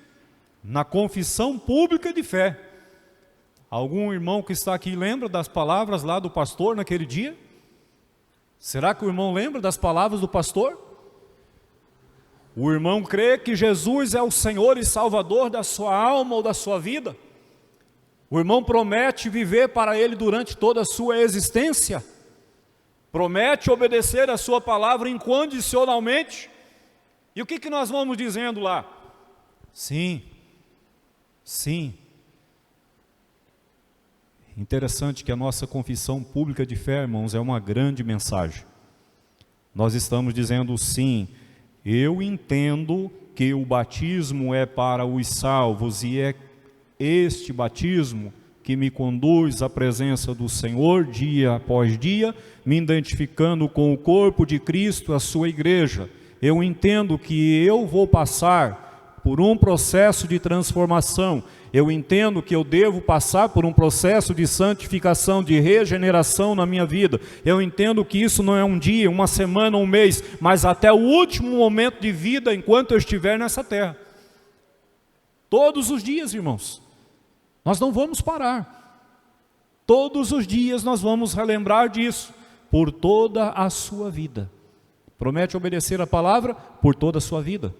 na confissão pública de fé. Algum irmão que está aqui lembra das palavras lá do pastor naquele dia? Será que o irmão lembra das palavras do pastor? O irmão crê que Jesus é o Senhor e Salvador da sua alma ou da sua vida? O irmão promete viver para Ele durante toda a sua existência? Promete obedecer a sua palavra incondicionalmente? E o que nós vamos dizendo lá? Sim, sim. Interessante que a nossa confissão pública de fé, irmãos, é uma grande mensagem. Nós estamos dizendo sim, eu entendo que o batismo é para os salvos e é este batismo que me conduz à presença do Senhor dia após dia, me identificando com o corpo de Cristo, a sua igreja. Eu entendo que eu vou passar por um processo de transformação. Eu entendo que eu devo passar por um processo de santificação, de regeneração na minha vida. Eu entendo que isso não é um dia, uma semana, um mês, mas até o último momento de vida enquanto eu estiver nessa terra. Todos os dias, irmãos. Nós não vamos parar. Todos os dias nós vamos relembrar disso, por toda a sua vida. Promete obedecer a palavra por toda a sua vida.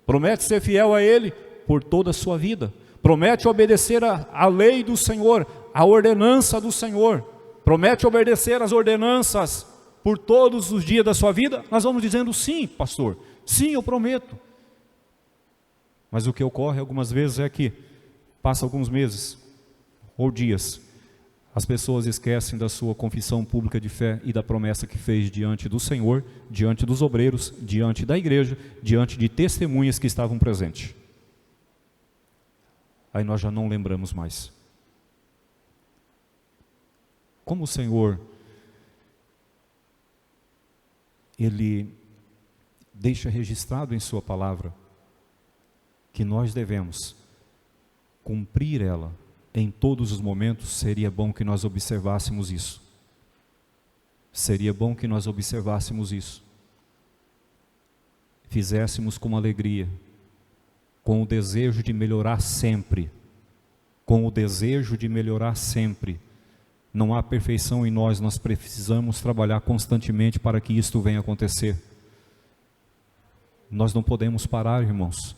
Promete ser fiel a Ele por toda a sua vida. Promete obedecer a lei do Senhor, a ordenança do Senhor. Promete obedecer as ordenanças por todos os dias da sua vida. Nós vamos dizendo sim, pastor. Sim, eu prometo. Mas o que ocorre algumas vezes é que passa alguns meses ou dias, as pessoas esquecem da sua confissão pública de fé e da promessa que fez diante do Senhor, diante dos obreiros, diante da igreja, diante de testemunhas que estavam presentes. Aí nós já não lembramos mais. Como o Senhor, Ele deixa registrado em sua palavra que nós devemos cumprir ela em todos os momentos, seria bom que nós observássemos isso. Seria bom que nós observássemos isso. Fizéssemos com alegria, com o desejo de melhorar sempre. Com o desejo de melhorar sempre. Não há perfeição em nós, nós precisamos trabalhar constantemente para que isto venha acontecer. Nós não podemos parar, irmãos.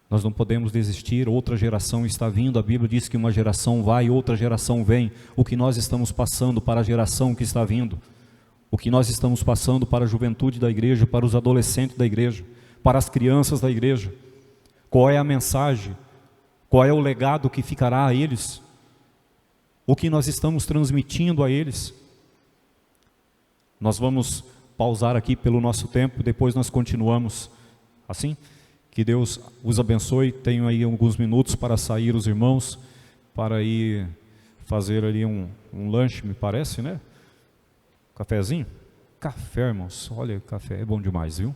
Nós não podemos desistir, outra geração está vindo, a Bíblia diz que uma geração vai, outra geração vem. O que nós estamos passando para a geração que está vindo? O que nós estamos passando para a juventude da igreja, para os adolescentes da igreja, para as crianças da igreja? Qual é a mensagem? Qual é o legado que ficará a eles? O que nós estamos transmitindo a eles? Nós vamos pausar aqui pelo nosso tempo, depois nós continuamos assim. Que Deus os abençoe. Tenho aí alguns minutos para sair os irmãos, para ir fazer ali um lanche, me parece, né? Cafezinho? Café, irmãos. Olha, café é bom demais, viu?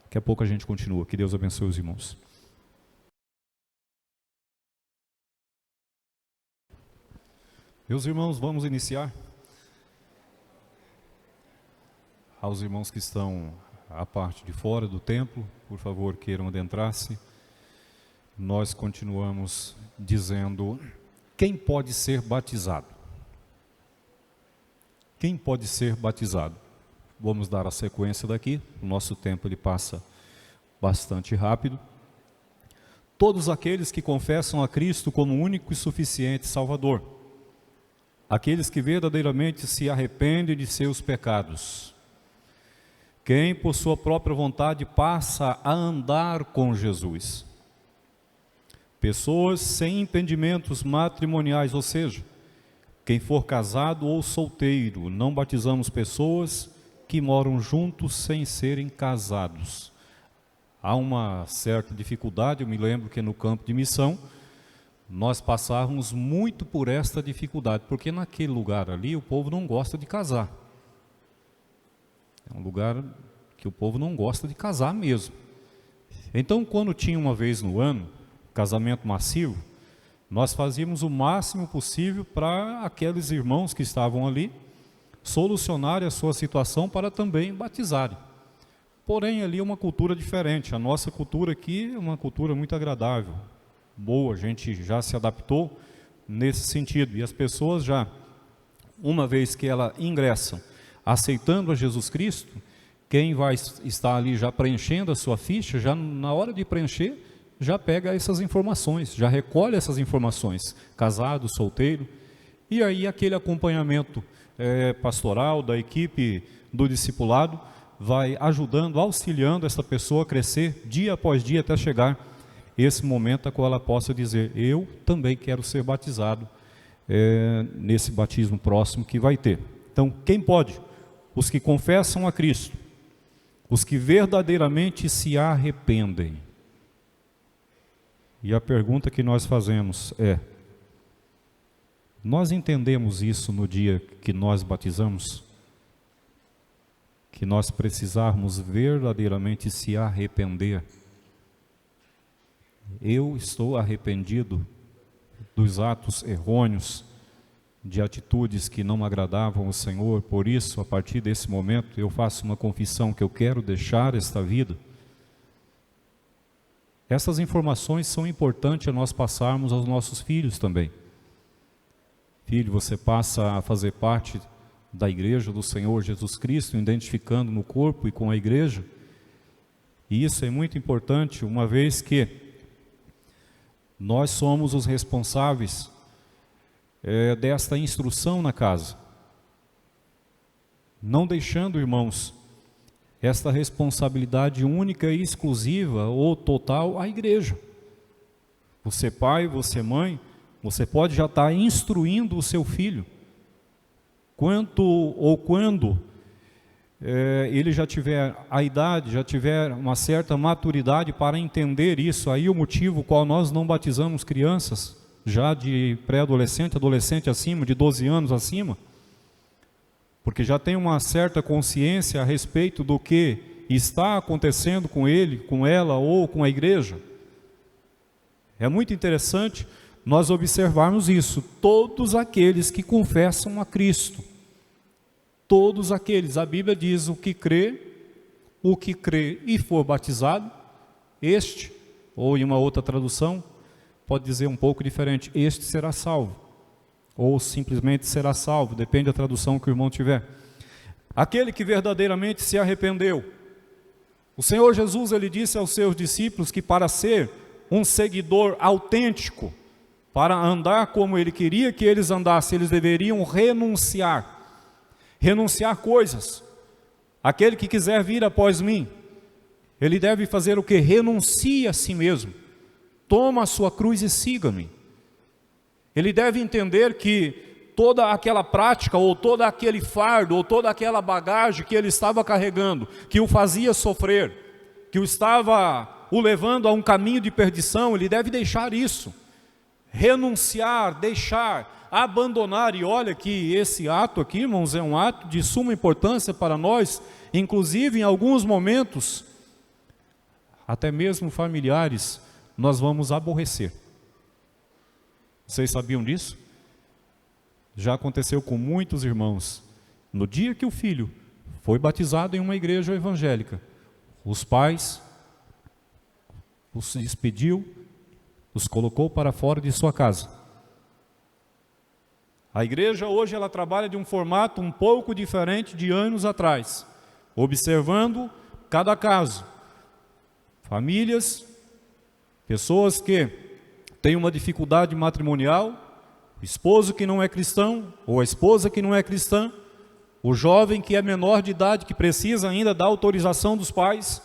Daqui a pouco a gente continua. Que Deus abençoe os irmãos. Meus irmãos, vamos iniciar. Aos irmãos que estão à parte de fora do templo, por favor, queiram adentrar-se. Nós continuamos dizendo, quem pode ser batizado? Quem pode ser batizado? Vamos dar a sequência daqui, o nosso tempo ele passa bastante rápido. Todos aqueles que confessam a Cristo como único e suficiente Salvador. Aqueles que verdadeiramente se arrependem de seus pecados. Quem, por sua própria vontade, passa a andar com Jesus. Pessoas sem impedimentos matrimoniais, ou seja, quem for casado ou solteiro. Não batizamos pessoas que moram juntos sem serem casados. Há uma certa dificuldade, eu me lembro que no campo de missão, nós passávamos muito por esta dificuldade, porque naquele lugar ali o povo não gosta de casar. É um lugar que o povo não gosta de casar mesmo. Então, quando tinha uma vez no ano, casamento massivo, nós fazíamos o máximo possível para aqueles irmãos que estavam ali solucionarem a sua situação para também batizarem. Porém, ali é uma cultura diferente. A nossa cultura aqui é uma cultura muito agradável, boa, a gente já se adaptou nesse sentido. E as pessoas já, uma vez que elas ingressam, aceitando a Jesus Cristo, quem vai estar ali já preenchendo a sua ficha, já na hora de preencher, já pega essas informações, já recolhe essas informações, casado, solteiro, e aí aquele acompanhamento pastoral da equipe do discipulado vai ajudando, auxiliando essa pessoa a crescer dia após dia até chegar esse momento a qual ela possa dizer: eu também quero ser batizado nesse batismo próximo que vai ter. Então, quem pode? Os que confessam a Cristo, os que verdadeiramente se arrependem. E a pergunta que nós fazemos é: nós entendemos isso no dia que nós batizamos? Que nós precisarmos verdadeiramente se arrepender. Eu estou arrependido dos atos errôneos, de atitudes que não agradavam ao Senhor, por isso, a partir desse momento, eu faço uma confissão que eu quero deixar esta vida. Essas informações são importantes a nós passarmos aos nossos filhos também. Filho, você passa a fazer parte da igreja do Senhor Jesus Cristo, identificando no corpo e com a igreja. E isso é muito importante, uma vez que nós somos os responsáveis desta instrução na casa. Não deixando, irmãos, esta responsabilidade única e exclusiva ou total à igreja. Você pai, você mãe, você pode já estar instruindo o seu filho. Quando ele já tiver a idade, já tiver uma certa maturidade para entender isso, aí o motivo qual nós não batizamos crianças, já de pré-adolescente, adolescente acima, de 12 anos acima, porque já tem uma certa consciência a respeito do que está acontecendo com ele, com ela ou com a igreja. É muito interessante nós observarmos isso. Todos aqueles que confessam a Cristo, todos aqueles, a Bíblia diz: o que crê e for batizado, este, ou em uma outra tradução, pode dizer um pouco diferente, este será salvo, ou simplesmente será salvo, depende da tradução que o irmão tiver. Aquele que verdadeiramente se arrependeu. O Senhor Jesus, ele disse aos seus discípulos que para ser um seguidor autêntico, para andar como ele queria que eles andassem, eles deveriam renunciar coisas. Aquele que quiser vir após mim, ele deve fazer o que? Renuncia a si mesmo, toma a sua cruz e siga-me. Ele deve entender que toda aquela prática, ou todo aquele fardo, ou toda aquela bagagem que ele estava carregando, que o fazia sofrer, que o estava o levando a um caminho de perdição, ele deve deixar isso, renunciar, deixar, abandonar. E olha que esse ato aqui, irmãos, é um ato de suma importância para nós, inclusive em alguns momentos, até mesmo familiares, nós vamos aborrecer. Vocês sabiam disso? Já aconteceu com muitos irmãos. No dia que o filho foi batizado em uma igreja evangélica, os pais os despediu, os colocou para fora de sua casa. A igreja hoje ela trabalha de um formato um pouco diferente de anos atrás, observando cada caso. Famílias, pessoas que têm uma dificuldade matrimonial, o esposo que não é cristão, ou a esposa que não é cristã, o jovem que é menor de idade, que precisa ainda da autorização dos pais.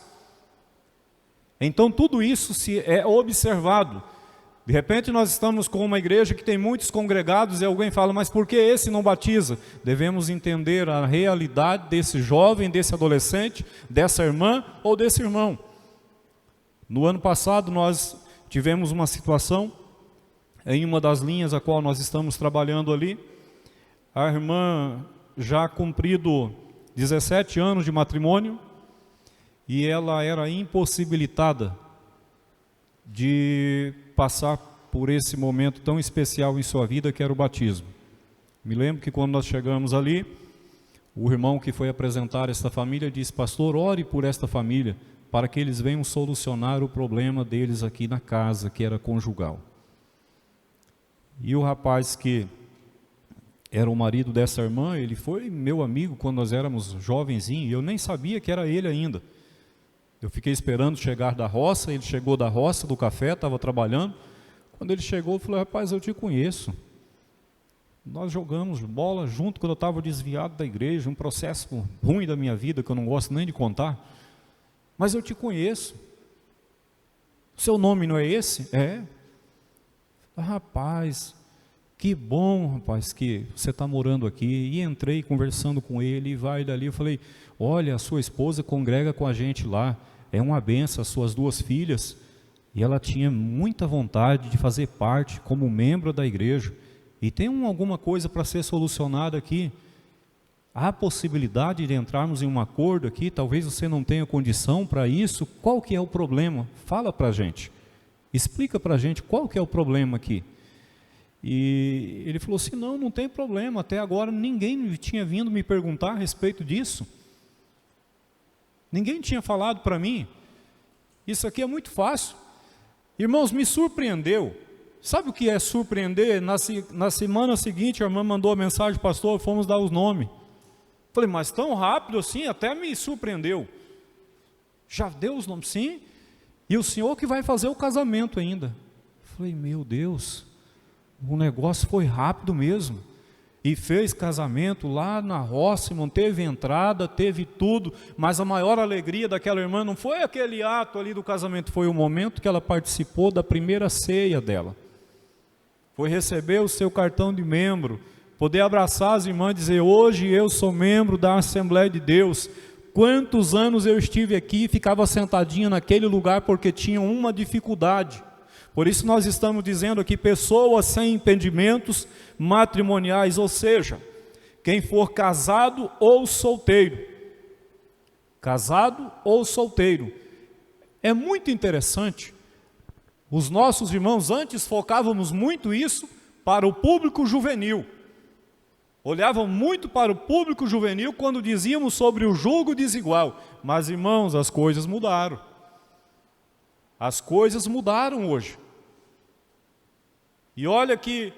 Então tudo isso se é observado De repente nós estamos com uma igreja que tem muitos congregados e alguém fala, mas por que esse não batiza? Devemos entender a realidade desse jovem, desse adolescente, dessa irmã ou desse irmão. No ano passado nós tivemos uma situação em uma das linhas a qual nós estamos trabalhando ali. A irmã já cumprido 17 anos de matrimônio e ela era impossibilitada de passar por esse momento tão especial em sua vida, que era o batismo. Me lembro que quando nós chegamos ali, o irmão que foi apresentar esta família disse, pastor, ore por esta família, para que eles venham solucionar o problema deles aqui na casa, que era conjugal. E o rapaz que era o marido dessa irmã, ele foi meu amigo quando nós éramos jovenzinhos, e eu nem sabia que era ele ainda. Eu fiquei esperando chegar da roça, ele chegou da roça, do café, estava trabalhando. Quando ele chegou, eu falei, rapaz, eu te conheço. Nós jogamos bola junto quando eu estava desviado da igreja, um processo ruim da minha vida, que eu não gosto nem de contar. Mas eu te conheço. Seu nome não é esse? É. Rapaz, que bom, rapaz, que você está morando aqui. E entrei conversando com ele, e vai dali. Eu falei, olha, a sua esposa congrega com a gente lá. É uma benção, as suas duas filhas. E ela tinha muita vontade de fazer parte como membro da igreja. E tem alguma coisa para ser solucionada aqui. Há possibilidade de entrarmos em um acordo aqui? Talvez você não tenha condição para isso. Qual que é o problema? Fala para a gente. Explica para a gente qual que é o problema aqui. E ele falou assim, não tem problema. Até agora ninguém tinha vindo me perguntar a respeito disso. Ninguém tinha falado para mim. Isso aqui é muito fácil. Irmãos, me surpreendeu. Sabe o que é surpreender? Na semana seguinte, a irmã mandou a mensagem, pastor, fomos dar os nomes. Falei, mas tão rápido assim, até me surpreendeu. Já deu os nomes? Sim. E o senhor que vai fazer o casamento ainda. Falei, meu Deus, o negócio foi rápido mesmo. E fez casamento lá na roça, teve entrada, teve tudo, mas a maior alegria daquela irmã não foi aquele ato ali do casamento, foi o momento que ela participou da primeira ceia dela. Foi receber o seu cartão de membro, poder abraçar as irmãs e dizer, hoje eu sou membro da Assembleia de Deus. Quantos anos eu estive aqui e ficava sentadinha naquele lugar porque tinha uma dificuldade. Por isso nós estamos dizendo aqui, pessoas sem impedimentos matrimoniais, ou seja, quem for casado ou solteiro. Casado ou solteiro. É muito interessante. Os nossos irmãos antes focávamos muito isso para o público juvenil. Olhavam muito para o público juvenil quando dizíamos sobre o jugo desigual. Mas irmãos, as coisas mudaram. As coisas mudaram hoje. E olha que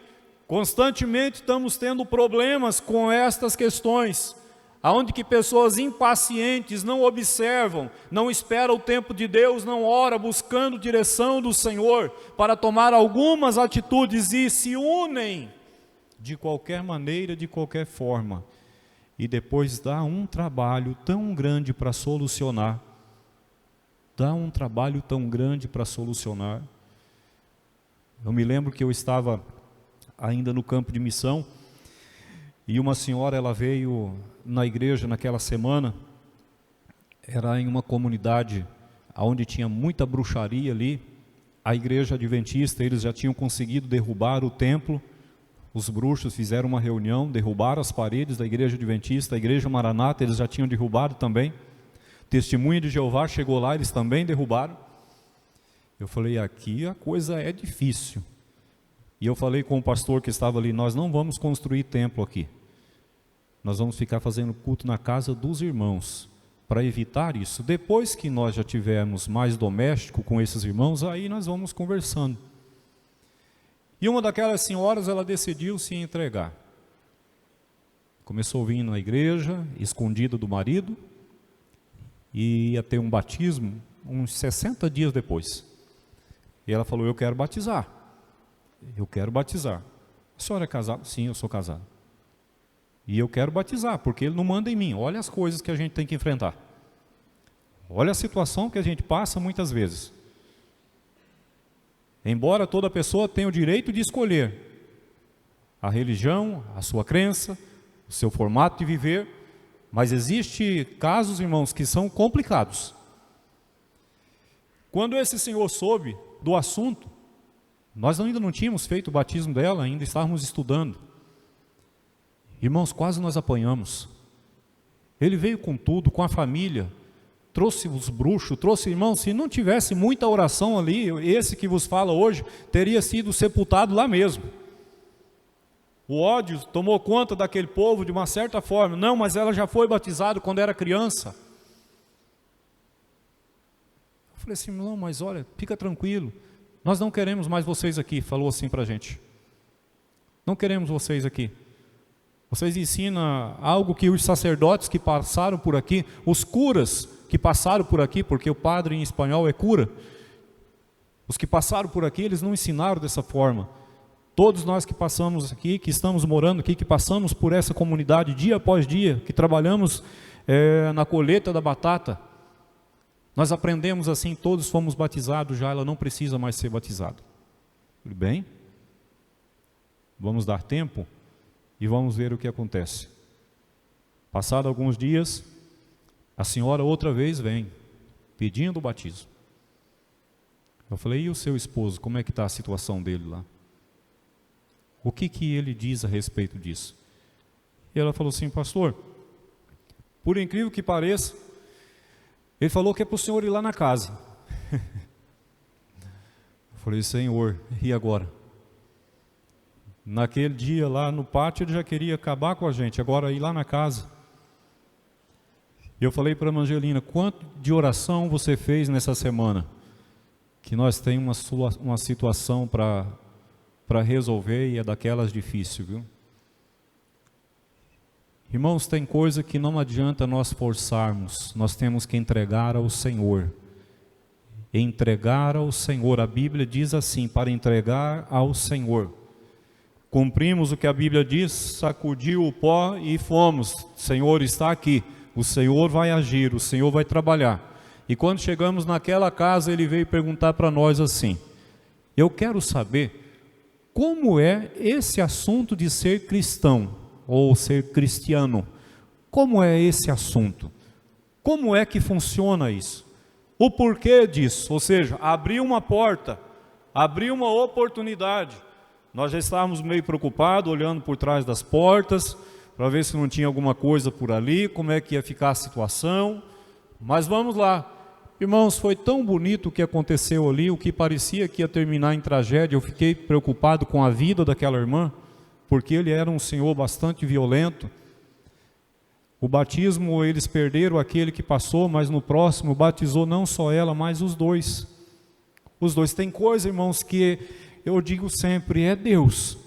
constantemente estamos tendo problemas com estas questões, aonde que pessoas impacientes não observam, não esperam o tempo de Deus, não oram buscando direção do Senhor para tomar algumas atitudes e se unem de qualquer maneira, de qualquer forma, e depois dá um trabalho tão grande para solucionar, Eu me lembro que eu estava ainda no campo de missão e uma senhora, ela veio na igreja naquela semana, era em uma comunidade onde tinha muita bruxaria ali, a igreja adventista, eles já tinham conseguido derrubar o templo, os bruxos fizeram uma reunião, derrubaram as paredes da igreja adventista, a igreja Maranata, eles já tinham derrubado também, Testemunha de Jeová chegou lá, eles também derrubaram. Eu falei, aqui a coisa é difícil. E eu falei com o pastor que estava ali, nós não vamos construir templo aqui. Nós vamos ficar fazendo culto na casa dos irmãos, para evitar isso. Depois que nós já tivermos mais doméstico com esses irmãos, aí nós vamos conversando. E uma daquelas senhoras, ela decidiu se entregar. Começou a vir na igreja, escondida do marido, e ia ter um batismo uns 60 dias depois. E ela falou, eu quero batizar. A senhora é casada? Sim, eu sou casado. E eu quero batizar, porque ele não manda em mim. Olha as coisas que a gente tem que enfrentar. Olha a situação que a gente passa muitas vezes. Embora toda pessoa tenha o direito de escolher a religião, a sua crença, o seu formato de viver, mas existe casos, irmãos, que são complicados. Quando esse senhor soube do assunto, nós ainda não tínhamos feito o batismo dela, ainda estávamos estudando. Irmãos, quase nós apanhamos. Ele veio com tudo, com a família, trouxe os bruxos, trouxe, irmãos, se não tivesse muita oração ali, esse que vos fala hoje, teria sido sepultado lá mesmo. O ódio tomou conta daquele povo de uma certa forma. Não, mas ela já foi batizada quando era criança. Eu falei assim, não, mas olha, fica tranquilo, nós não queremos mais vocês aqui, falou assim para a gente. Não queremos vocês aqui. Vocês ensinam algo que os sacerdotes que passaram por aqui, os curas que passaram por aqui, porque o padre em espanhol é cura, os que passaram por aqui, eles não ensinaram dessa forma. Todos nós que passamos aqui, que estamos morando aqui, que passamos por essa comunidade dia após dia, que trabalhamos na colheita da batata, nós aprendemos assim, todos fomos batizados já, ela não precisa mais ser batizada. Tudo bem? Vamos dar tempo e vamos ver o que acontece. Passado alguns dias, a senhora outra vez vem, pedindo o batismo. Eu falei, e o seu esposo, como é que está a situação dele lá? O que ele diz a respeito disso? E ela falou assim, pastor, por incrível que pareça, ele falou que é para o senhor ir lá na casa. Eu falei, Senhor, e agora? Naquele dia lá no pátio ele já queria acabar com a gente, agora ir lá na casa. Eu falei para a Angelina, quanto de oração você fez nessa semana? Que nós temos uma situação para resolver e é daquelas difíceis, viu? Irmãos, tem coisa que não adianta nós forçarmos, nós temos que entregar ao Senhor. Entregar ao Senhor, a Bíblia diz assim, para entregar ao Senhor. Cumprimos o que a Bíblia diz, sacudiu o pó e fomos. O Senhor está aqui, o Senhor vai agir, o Senhor vai trabalhar. E quando chegamos naquela casa, ele veio perguntar para nós assim, eu quero saber como é esse assunto de ser cristão, ou ser cristiano. Como é esse assunto? Como é que funciona isso? O porquê disso? Ou seja, abrir uma porta, abrir uma oportunidade. Nós já estávamos meio preocupados, olhando por trás das portas, para ver se não tinha alguma coisa por ali, como é que ia ficar a situação. Mas vamos lá. Irmãos, foi tão bonito o que aconteceu ali, o que parecia que ia terminar em tragédia. Eu fiquei preocupado com a vida daquela irmã, porque ele era um senhor bastante violento. O batismo, eles perderam aquele que passou, mas no próximo batizou não só ela, mas os dois. Os dois. Tem coisa, irmãos, que eu digo sempre, é Deus,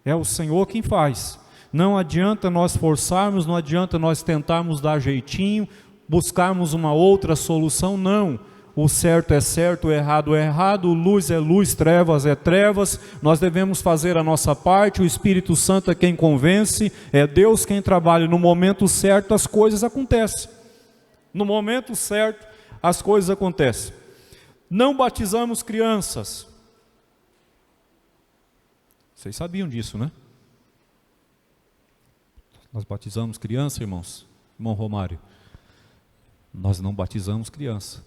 é o Senhor quem faz. Não adianta nós forçarmos, não adianta nós tentarmos dar jeitinho, buscarmos uma outra solução, não. O certo é certo, o errado é errado, luz é luz, trevas é trevas. Nós devemos fazer a nossa parte, o Espírito Santo é quem convence, é Deus quem trabalha. No momento certo as coisas acontecem. No momento certo as coisas acontecem. Não batizamos crianças. Vocês sabiam disso, né? Nós batizamos criança, irmãos. Irmão Romário, nós não batizamos criança.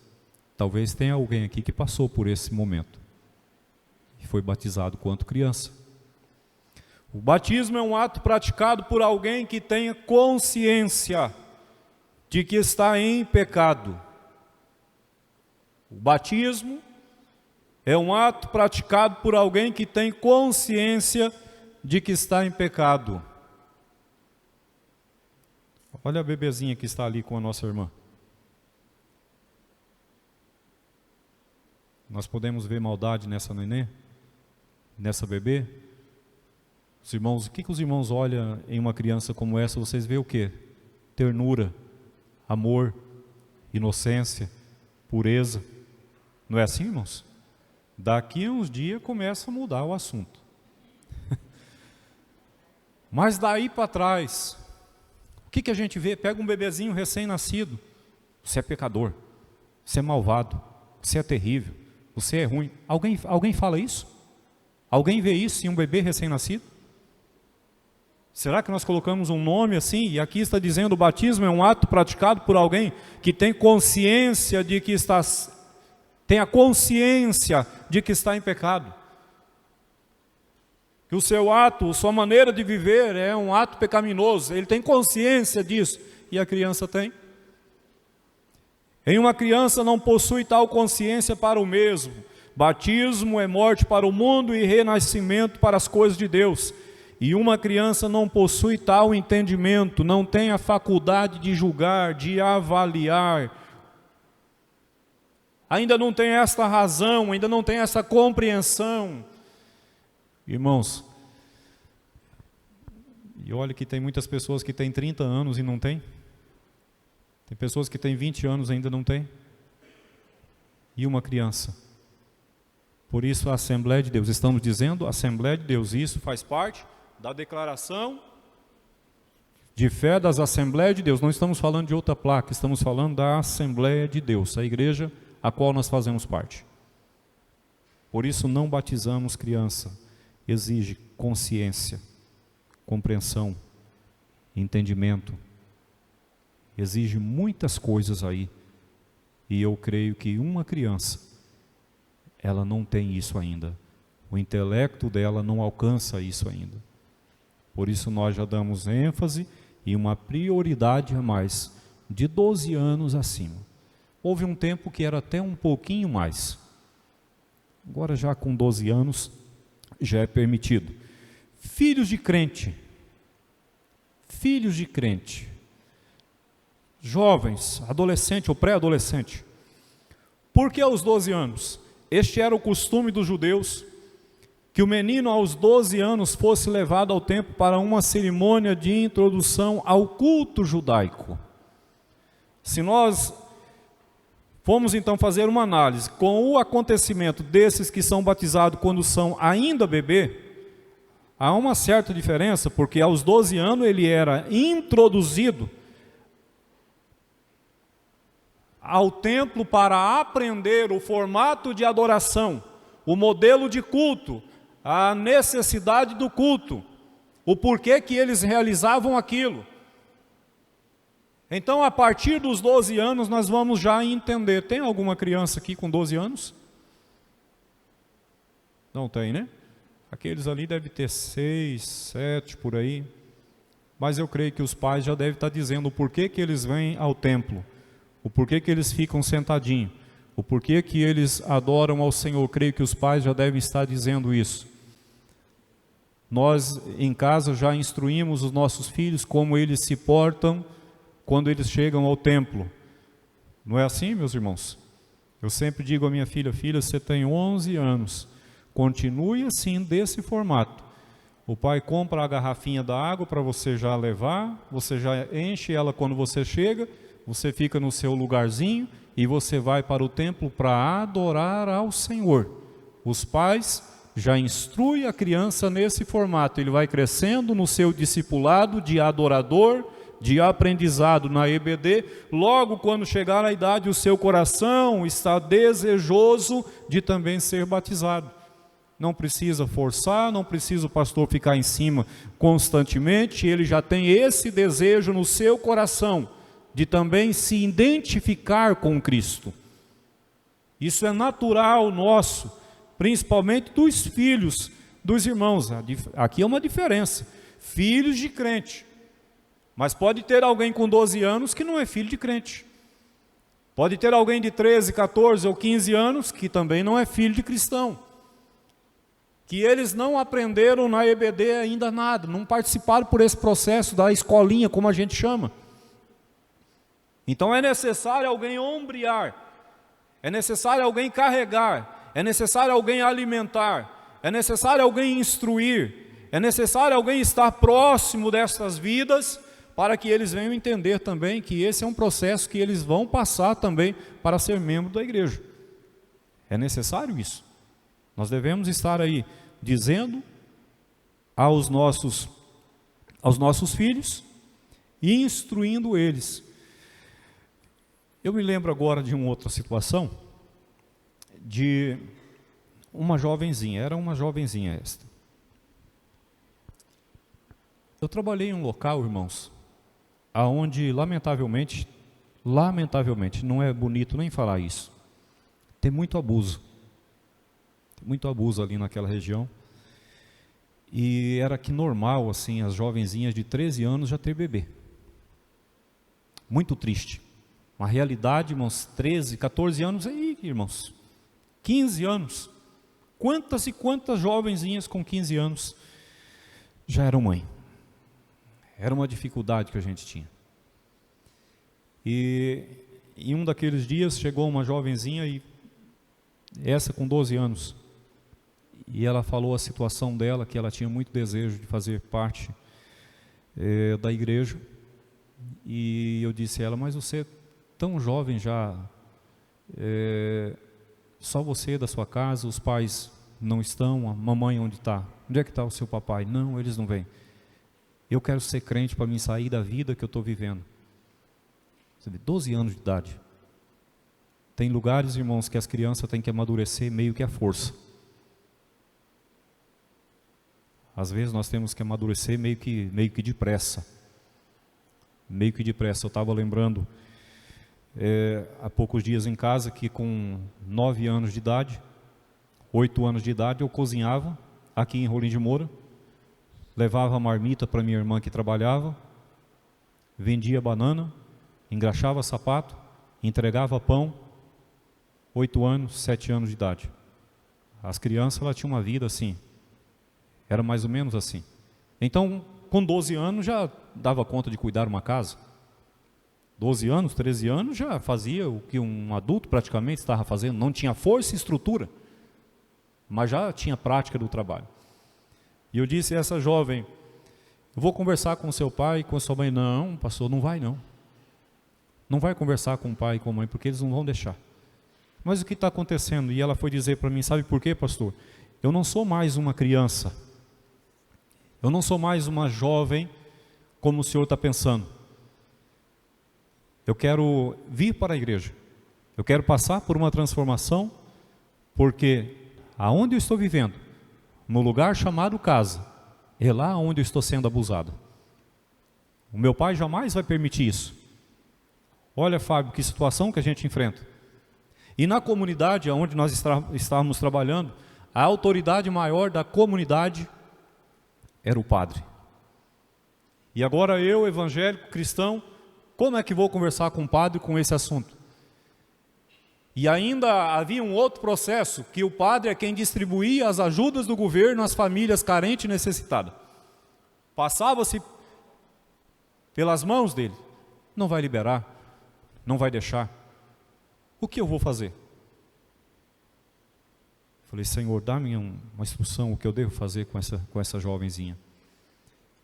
Talvez tenha alguém aqui que passou por esse momento e foi batizado quanto criança. O batismo é um ato praticado por alguém que tenha consciência de que está em pecado. O batismo é um ato praticado por alguém que tem consciência de que está em pecado. Olha a bebezinha que está ali com a nossa irmã. Nós podemos ver maldade nessa nenê, nessa bebê. Os irmãos, o que os irmãos olham em uma criança como essa? Vocês veem o quê? Ternura, amor, inocência, pureza. Não é assim, irmãos? Daqui a uns dias começa a mudar o assunto. Mas daí para trás, o que a gente vê? Pega um bebezinho recém-nascido. Você é pecador, você é malvado, você é terrível. você é ruim. Alguém fala isso? Alguém vê isso em um bebê recém-nascido? Será que nós colocamos um nome assim? E aqui está dizendo: o batismo é um ato praticado por alguém que tem consciência de que tem a consciência de que está em pecado. Que o seu ato, sua maneira de viver é um ato pecaminoso. Ele tem consciência disso. E a criança tem. Em uma criança não possui tal consciência para o mesmo. Batismo é morte para o mundo e renascimento para as coisas de Deus. E uma criança não possui tal entendimento, não tem a faculdade de julgar, de avaliar. Ainda não tem esta razão, ainda não tem essa compreensão. Irmãos, e olha que tem muitas pessoas que têm 30 anos e não têm. Tem pessoas que têm 20 anos e ainda não têm. E uma criança. Por isso a Assembleia de Deus, estamos dizendo Assembleia de Deus, isso faz parte da declaração de fé das Assembleias de Deus. Não estamos falando de outra placa, estamos falando da Assembleia de Deus, a igreja a qual nós fazemos parte. Por isso não batizamos criança, exige consciência, compreensão, entendimento, exige muitas coisas aí, e eu creio que uma criança, ela não tem isso ainda, o intelecto dela não alcança isso ainda, por isso nós já damos ênfase e uma prioridade a mais, de 12 anos acima. Houve um tempo que era até um pouquinho mais, agora já com 12 anos já é permitido. Filhos de crente, jovens, adolescente ou pré-adolescente, por que aos 12 anos? Este era o costume dos judeus, que o menino aos 12 anos fosse levado ao templo para uma cerimônia de introdução ao culto judaico. Se nós formos então fazer uma análise com o acontecimento desses que são batizados quando são ainda bebê, há uma certa diferença, porque aos 12 anos ele era introduzido ao templo para aprender o formato de adoração, o modelo de culto, a necessidade do culto, o porquê que eles realizavam aquilo. Então, a partir dos 12 anos, nós vamos já entender. Tem alguma criança aqui com 12 anos? Não tem, né? Aqueles ali devem ter 6, 7, por aí. Mas eu creio que os pais já devem estar dizendo o porquê que eles vêm ao templo, o porquê que eles ficam sentadinhos, o porquê que eles adoram ao Senhor. Eu creio que os pais já devem estar dizendo isso. Nós, em casa, já instruímos os nossos filhos como eles se portam quando eles chegam ao templo. Não é assim, meus irmãos? Eu sempre digo à minha filha: filha, você tem 11 anos, continue assim, desse formato. O pai compra a garrafinha da água para você já levar, você já enche ela quando você chega, você fica no seu lugarzinho e você vai para o templo para adorar ao Senhor. Os pais já instruem a criança nesse formato, ele vai crescendo no seu discipulado de adorador, de aprendizado na EBD. Logo quando chegar a idade, o seu coração está desejoso de também ser batizado. Não precisa forçar, não precisa o pastor ficar em cima constantemente, ele já tem esse desejo no seu coração de também se identificar com Cristo. Isso é natural nosso, principalmente dos filhos dos irmãos. Aqui é uma diferença, filhos de crente. Mas pode ter alguém com 12 anos que não é filho de crente. Pode ter alguém de 13, 14 ou 15 anos que também não é filho de cristão. Que eles não aprenderam na EBD ainda nada, não participaram por esse processo da escolinha, como a gente chama. Então é necessário alguém ombrear, é necessário alguém carregar, é necessário alguém alimentar, é necessário alguém instruir, é necessário alguém estar próximo dessas vidas, para que eles venham entender também que esse é um processo que eles vão passar também para ser membro da igreja. É necessário isso. Nós devemos estar aí dizendo aos nossos filhos e instruindo eles. Eu me lembro agora de uma outra situação, de uma jovenzinha, era uma jovenzinha esta. Eu trabalhei em um local, irmãos, aonde lamentavelmente, não é bonito nem falar isso, tem muito abuso ali naquela região, e era que normal, assim, as jovenzinhas de 13 anos já ter bebê, muito triste, uma realidade, irmãos, 13, 14 anos, aí, irmãos, 15 anos, quantas e quantas jovenzinhas com 15 anos já eram mãe. Era uma dificuldade que a gente tinha. E em um daqueles dias chegou uma jovenzinha, e essa com 12 anos, e ela falou a situação dela, que ela tinha muito desejo de fazer parte da igreja, e eu disse a ela, mas você é tão jovem já, só você da sua casa, os pais não estão, a mamãe onde está? Onde é que está o seu papai? Não, eles não vêm. Eu quero ser crente para me sair da vida que eu estou vivendo. Você vê, 12 anos de idade. Tem lugares, irmãos, que as crianças têm que amadurecer meio que à força. Às vezes nós temos que amadurecer meio que depressa. Meio que depressa. Eu estava lembrando, há poucos dias em casa, que com 9 anos de idade, 8 anos de idade, eu cozinhava aqui em Rolim de Moura, levava a marmita para minha irmã que trabalhava, vendia banana, engraxava sapato, entregava pão, 8 anos, 7 anos de idade. As crianças, elas tinham uma vida assim, era mais ou menos assim. Então, com 12 anos já dava conta de cuidar uma casa. 12 anos, 13 anos já fazia o que um adulto praticamente estava fazendo, não tinha força e estrutura, mas já tinha prática do trabalho. E eu disse a essa jovem, eu vou conversar com seu pai e com a sua mãe. Não, pastor, não vai não. Não vai conversar com o pai e com a mãe, porque eles não vão deixar. Mas o que está acontecendo? E ela foi dizer para mim, sabe por quê, pastor? Eu não sou mais uma criança. Eu não sou mais uma jovem como o senhor está pensando. Eu quero vir para a igreja. Eu quero passar por uma transformação, porque aonde eu estou vivendo, no lugar chamado casa, é lá onde eu estou sendo abusado. O meu pai jamais vai permitir isso. Olha, Fábio, que situação que a gente enfrenta. E na comunidade onde nós estávamos trabalhando, a autoridade maior da comunidade era o padre. E agora eu, evangélico, cristão, como é que vou conversar com o padre com esse assunto? E ainda havia um outro processo, que o padre é quem distribuía as ajudas do governo às famílias carentes e necessitadas. Passava-se pelas mãos dele. Não vai liberar, não vai deixar. O que eu vou fazer? Falei, Senhor, dá-me uma instrução, o que eu devo fazer com essa jovenzinha.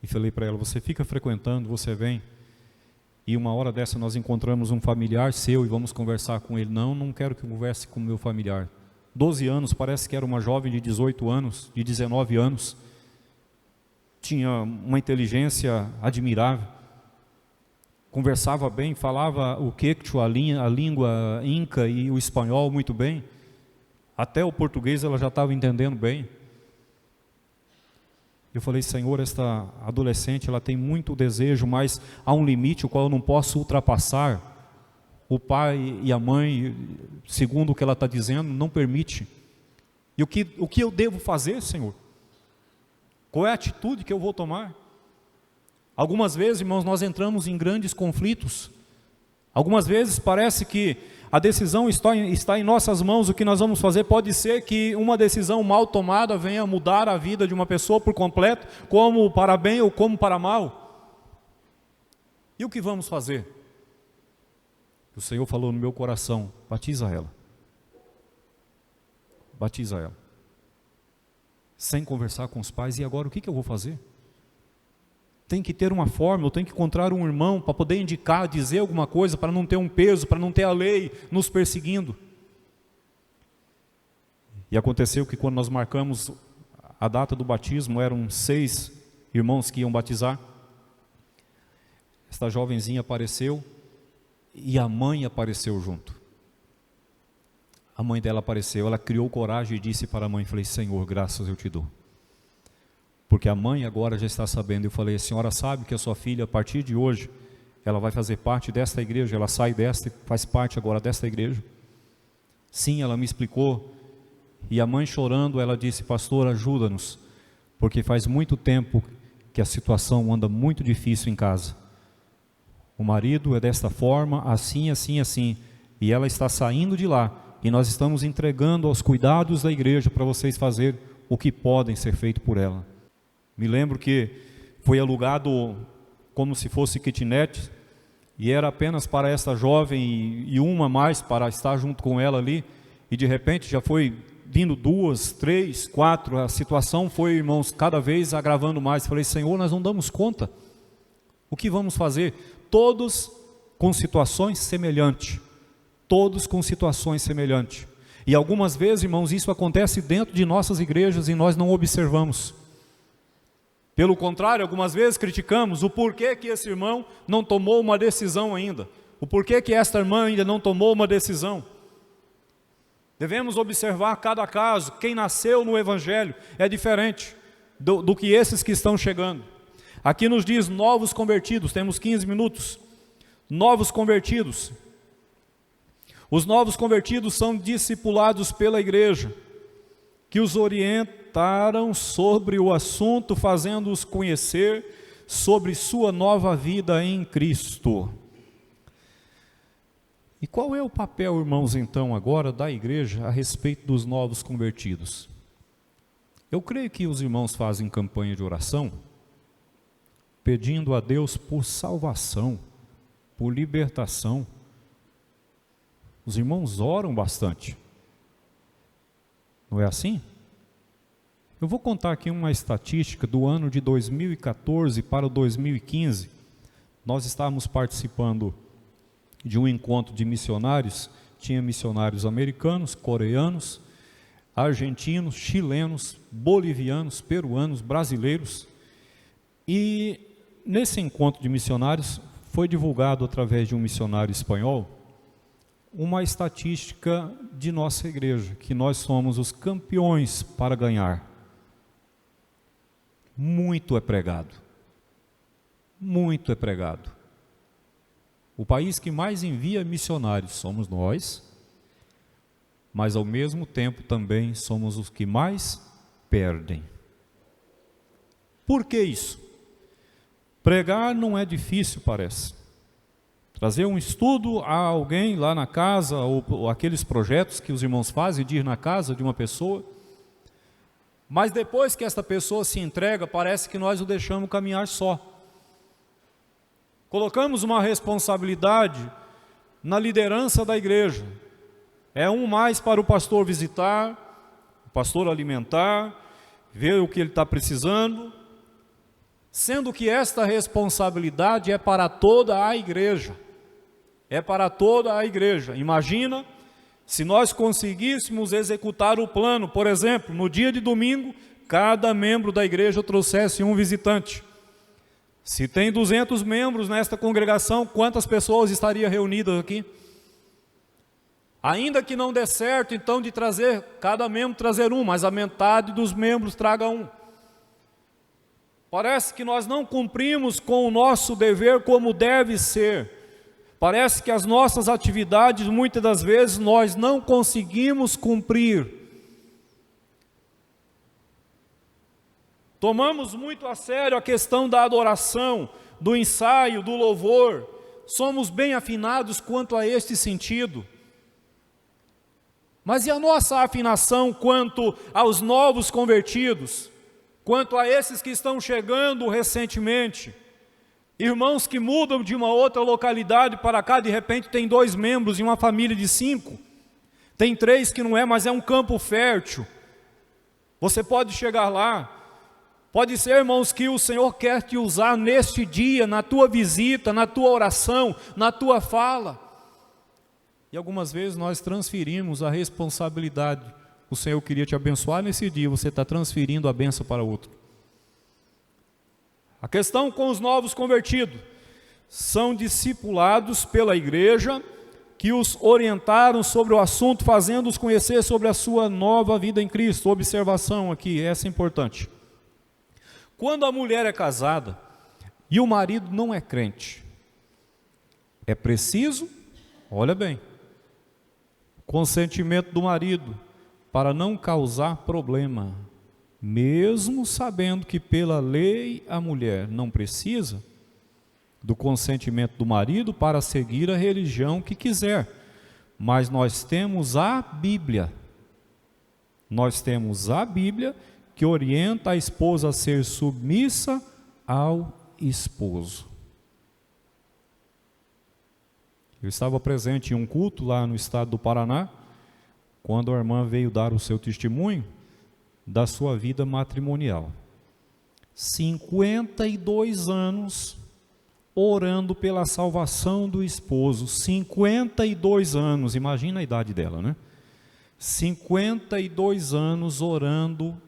E falei para ela, você fica frequentando, você vem, e uma hora dessa nós encontramos um familiar seu e vamos conversar com ele. Não quero que eu converse com o meu familiar. 12 anos, parece que era uma jovem de 18 anos, de 19 anos. Tinha uma inteligência admirável. Conversava bem, falava o quechua, a língua inca e o espanhol muito bem. Até o português ela já estava entendendo bem. Eu falei, Senhor, esta adolescente, ela tem muito desejo, mas há um limite o qual eu não posso ultrapassar. O pai e a mãe, segundo o que ela está dizendo, não permite. E o que eu devo fazer, Senhor? Qual é a atitude que eu vou tomar? Algumas vezes, irmãos, nós entramos em grandes conflitos. Algumas vezes parece que a decisão está em nossas mãos. O que nós vamos fazer pode ser que uma decisão mal tomada venha mudar a vida de uma pessoa por completo, como para bem ou como para mal. E o que vamos fazer? O Senhor falou no meu coração, batiza ela. Batiza ela. Sem conversar com os pais, e agora o que eu vou fazer? Tem que ter uma forma, eu tenho que encontrar um irmão para poder indicar, dizer alguma coisa, para não ter um peso, para não ter a lei nos perseguindo. E aconteceu que quando nós marcamos a data do batismo, eram 6 irmãos que iam batizar. Esta jovenzinha apareceu e a mãe apareceu junto. A mãe dela apareceu, ela criou coragem e disse para a mãe, falei, Senhor, graças eu te dou. Porque a mãe agora já está sabendo. Eu falei, a senhora sabe que a sua filha, a partir de hoje, ela vai fazer parte desta igreja, ela sai desta e faz parte agora desta igreja? Sim, ela me explicou. E a mãe chorando, ela disse, pastor, ajuda-nos, porque faz muito tempo que a situação anda muito difícil em casa. O marido é desta forma, assim, assim, assim, e ela está saindo de lá, e nós estamos entregando aos cuidados da igreja para vocês fazerem o que podem ser feito por ela. Me lembro que foi alugado como se fosse kitnet, e era apenas para esta jovem e uma mais para estar junto com ela ali, e de repente já foi vindo 2, 3, 4, a situação foi, irmãos, cada vez agravando mais. Falei, Senhor, nós não damos conta, o que vamos fazer? Todos com situações semelhantes, todos com situações semelhantes, e algumas vezes, irmãos, isso acontece dentro de nossas igrejas e nós não observamos. Pelo contrário, algumas vezes criticamos o porquê que esse irmão não tomou uma decisão ainda, o porquê que esta irmã ainda não tomou uma decisão. Devemos observar cada caso. Quem nasceu no Evangelho é diferente do que esses que estão chegando. Aqui nos diz novos convertidos, temos 15 minutos. Novos convertidos. Os novos convertidos são discipulados pela igreja, que os orientaram sobre o assunto, fazendo-os conhecer sobre sua nova vida em Cristo. E qual é o papel, irmãos, então, agora da igreja a respeito dos novos convertidos? Eu creio que os irmãos fazem campanha de oração, pedindo a Deus por salvação, por libertação. Os irmãos oram bastante. Não é assim? Eu vou contar aqui uma estatística do ano de 2014 para o 2015. Nós estávamos participando de um encontro de missionários, tinha missionários americanos, coreanos, argentinos, chilenos, bolivianos, peruanos, brasileiros. E nesse encontro de missionários foi divulgado através de um missionário espanhol uma estatística de nossa igreja, que nós somos os campeões para ganhar. Muito é pregado. Muito é pregado. O país que mais envia missionários somos nós, mas ao mesmo tempo também somos os que mais perdem. Por que isso? Pregar não é difícil, parece. Trazer um estudo a alguém lá na casa, ou aqueles projetos que os irmãos fazem de ir na casa de uma pessoa, mas depois que esta pessoa se entrega, parece que nós o deixamos caminhar só. Colocamos uma responsabilidade na liderança da igreja. É um mais para o pastor visitar, o pastor alimentar, ver o que ele está precisando, sendo que esta responsabilidade é para toda a igreja. É para toda a igreja. Imagina se nós conseguíssemos executar o plano, por exemplo, no dia de domingo, cada membro da igreja trouxesse um visitante. Se tem 200 membros nesta congregação, quantas pessoas estariam reunidas aqui? Ainda que não dê certo, então, de trazer, cada membro trazer um, mas a metade dos membros traga um. Parece que nós não cumprimos com o nosso dever como deve ser. Parece que as nossas atividades, muitas das vezes, nós não conseguimos cumprir. Tomamos muito a sério a questão da adoração, do ensaio, do louvor. Somos bem afinados quanto a este sentido. Mas e a nossa afinação quanto aos novos convertidos? Quanto a esses que estão chegando recentemente? Irmãos que mudam de uma outra localidade para cá, de repente tem 2 membros em uma família de 5. Tem 3 que não é, mas é um campo fértil. Você pode chegar lá. Pode ser, irmãos, que o Senhor quer te usar neste dia, na tua visita, na tua oração, na tua fala. E algumas vezes nós transferimos a responsabilidade. O Senhor queria te abençoar nesse dia, você está transferindo a bênção para outro. A questão com os novos convertidos: são discipulados pela igreja que os orientaram sobre o assunto, fazendo-os conhecer sobre a sua nova vida em Cristo. Observação aqui, essa é importante. Quando a mulher é casada e o marido não é crente, é preciso, olha bem, consentimento do marido para não causar problema, mesmo sabendo que pela lei a mulher não precisa do consentimento do marido para seguir a religião que quiser. Mas nós temos a Bíblia. Nós temos a Bíblia que orienta a esposa a ser submissa ao esposo. Eu estava presente em um culto lá no estado do Paraná, quando a irmã veio dar o seu testemunho da sua vida matrimonial. 52 anos orando pela salvação do esposo, 52 anos, imagina a idade dela, né? 52 anos orando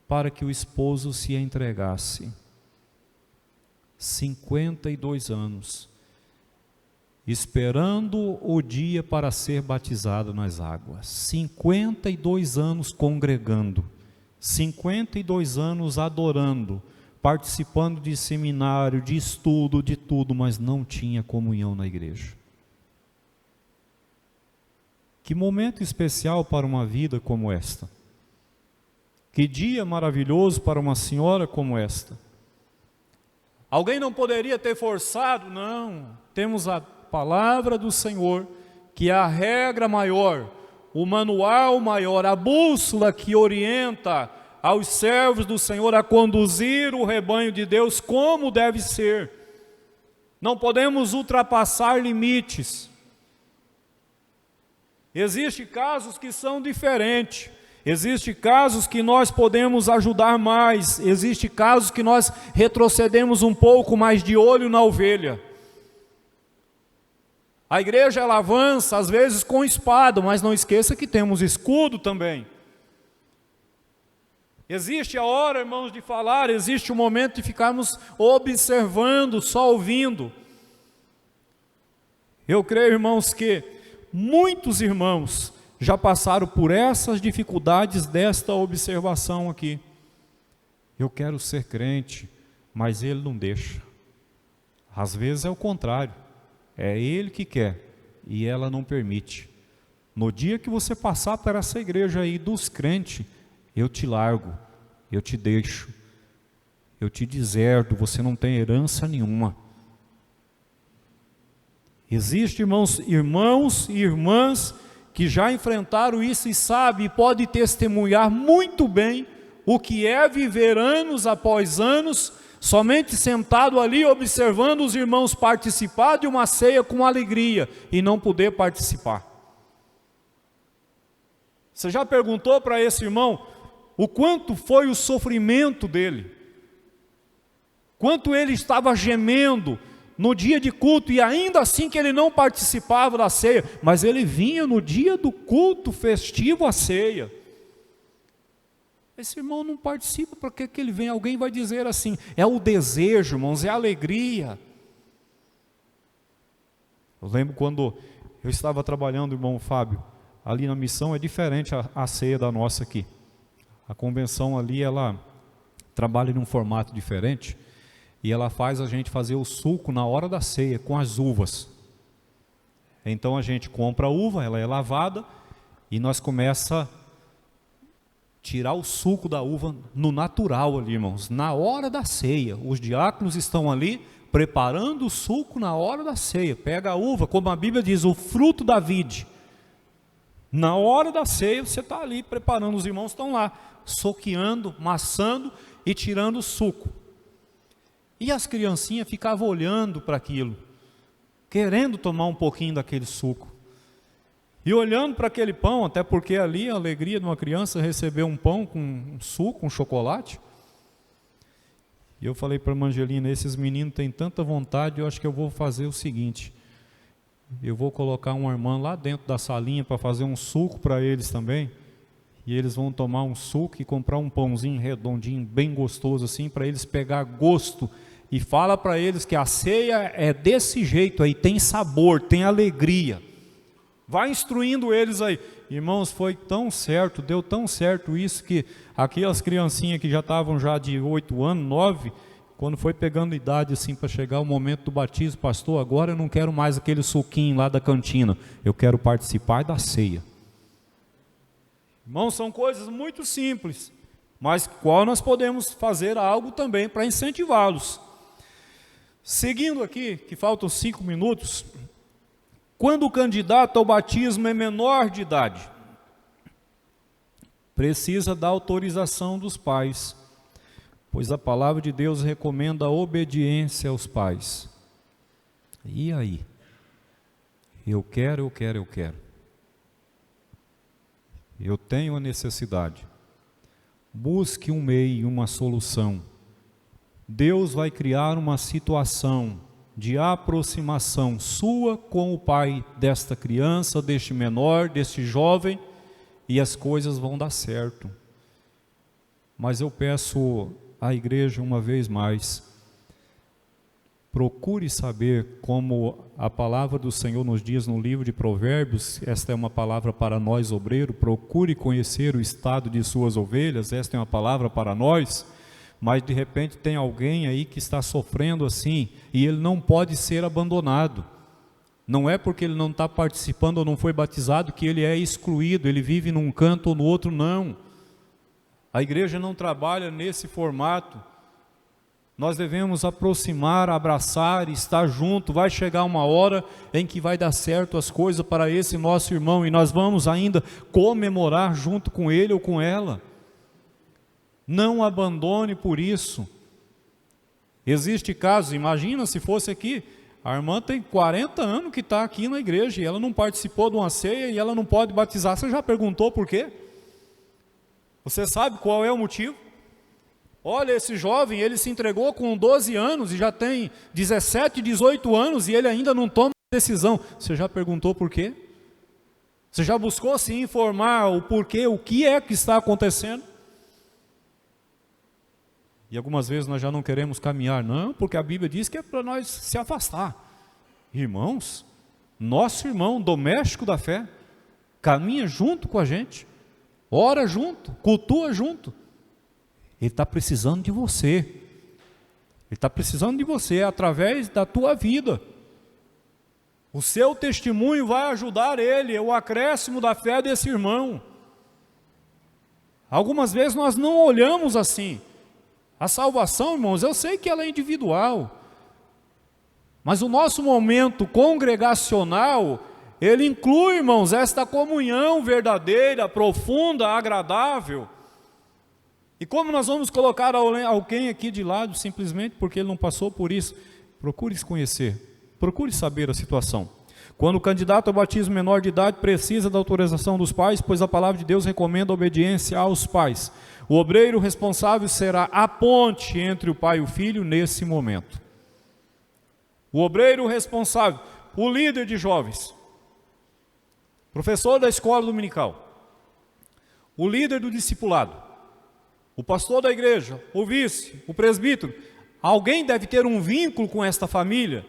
para que o esposo se entregasse. 52 anos, esperando o dia para ser batizado nas águas. 52 anos congregando, 52 anos adorando, participando de seminário, de estudo, de tudo, mas não tinha comunhão na igreja. Que momento especial para uma vida como esta. Que dia maravilhoso para uma senhora como esta. Alguém não poderia ter forçado? Não. Temos a palavra do Senhor, que é a regra maior, o manual maior, a bússola que orienta aos servos do Senhor a conduzir o rebanho de Deus como deve ser. Não podemos ultrapassar limites. Existem casos que são diferentes. Existem casos que nós podemos ajudar mais. Existem casos que nós retrocedemos um pouco, mais de olho na ovelha. A igreja ela avança às vezes com espada, mas não esqueça que temos escudo também. Existe a hora, irmãos, de falar, existe o momento de ficarmos observando, só ouvindo. Eu creio, irmãos, que muitos irmãos já passaram por essas dificuldades desta observação aqui. Eu quero ser crente, mas ele não deixa. Às vezes é o contrário, é ele que quer e ela não permite. No dia que você passar por essa igreja aí dos crentes, eu te largo, eu te deixo, eu te deserto, você não tem herança nenhuma. Existem irmãos e irmãs que já enfrentaram isso e sabem, e podem testemunhar muito bem o que é viver anos após anos, somente sentado ali observando os irmãos participar de uma ceia com alegria e não poder participar. Você já perguntou para esse irmão o quanto foi o sofrimento dele? Quanto ele estava gemendo no dia de culto e ainda assim que ele não participava da ceia, mas ele vinha no dia do culto festivo à ceia. Esse irmão não participa, para que ele vem? Alguém vai dizer assim, é o desejo, irmãos, é a alegria. Eu lembro quando eu estava trabalhando, irmão Fábio, ali na missão é diferente a ceia da nossa aqui. A convenção ali, ela trabalha num formato diferente e ela faz a gente fazer o suco na hora da ceia com as uvas. Então a gente compra a uva, ela é lavada e nós começa a tirar o suco da uva no natural ali, irmãos, na hora da ceia. Os diáconos estão ali preparando o suco na hora da ceia. Pega a uva, como a Bíblia diz, o fruto da vide. Na hora da ceia, você está ali preparando, os irmãos estão lá, soqueando, maçando e tirando o suco. E as criancinhas ficavam olhando para aquilo, querendo tomar um pouquinho daquele suco. E olhando para aquele pão, até porque ali a alegria de uma criança receber um pão com um suco, um chocolate. E eu falei para a Angelina, esses meninos têm tanta vontade, eu acho que eu vou fazer o seguinte, eu vou colocar uma irmã lá dentro da salinha para fazer um suco para eles também, e eles vão tomar um suco e comprar um pãozinho redondinho, bem gostoso assim, para eles pegar gosto, e fala para eles que a ceia é desse jeito aí, tem sabor, tem alegria. Vai instruindo eles aí. Irmãos, foi tão certo, deu tão certo isso, que aquelas criancinhas que já estavam já de 8 anos, 9, quando foi pegando idade assim para chegar o momento do batismo, pastor, agora eu não quero mais aquele suquinho lá da cantina, eu quero participar da ceia. Irmãos, são coisas muito simples, mas qual nós podemos fazer algo também para incentivá-los. Seguindo aqui, que faltam 5 minutos, quando o candidato ao batismo é menor de idade, precisa da autorização dos pais, pois a palavra de Deus recomenda a obediência aos pais. E aí? Eu quero. Eu tenho a necessidade. Busque um meio, uma solução. Deus vai criar uma situação de aproximação sua com o pai desta criança, deste menor, deste jovem, e as coisas vão dar certo. Mas eu peço à igreja uma vez mais, procure saber, como a palavra do Senhor nos diz no livro de Provérbios, esta é uma palavra para nós obreiros, procure conhecer o estado de suas ovelhas, esta é uma palavra para nós. Mas de repente tem alguém aí que está sofrendo assim, e ele não pode ser abandonado. Não é porque ele não está participando ou não foi batizado que ele é excluído, ele vive num canto ou no outro, não. A igreja não trabalha nesse formato. Nós devemos aproximar, abraçar, estar junto. Vai chegar uma hora em que vai dar certo as coisas para esse nosso irmão, e nós vamos ainda comemorar junto com ele ou com ela. Não abandone por isso. Existe casos, imagina se fosse aqui, a irmã tem 40 anos que está aqui na igreja, e ela não participou de uma ceia, e ela não pode batizar. Você já perguntou por quê? Você sabe qual é o motivo? Olha, esse jovem, ele se entregou com 12 anos, e já tem 17, 18 anos, e ele ainda não toma decisão. Você já perguntou por quê? Você já buscou se informar o porquê, o que é que está acontecendo? E algumas vezes nós já não queremos caminhar, não, porque a Bíblia diz que é para nós se afastar. Irmãos, nosso irmão doméstico da fé, caminha junto com a gente, ora junto, cultua junto. Ele está precisando de você. Ele está precisando de você através da tua vida. O seu testemunho vai ajudar ele, é o acréscimo da fé desse irmão. Algumas vezes nós não olhamos assim. A salvação, irmãos, eu sei que ela é individual, mas o nosso momento congregacional, ele inclui, irmãos, esta comunhão verdadeira, profunda, agradável. E como nós vamos colocar alguém aqui de lado, simplesmente porque ele não passou por isso? Procure se conhecer, procure saber a situação. Quando o candidato ao batismo menor de idade precisa da autorização dos pais, pois a palavra de Deus recomenda a obediência aos pais. O obreiro responsável será a ponte entre o pai e o filho nesse momento. O obreiro responsável, o líder de jovens, professor da escola dominical, o líder do discipulado, o pastor da igreja, o vice, o presbítero, alguém deve ter um vínculo com esta família,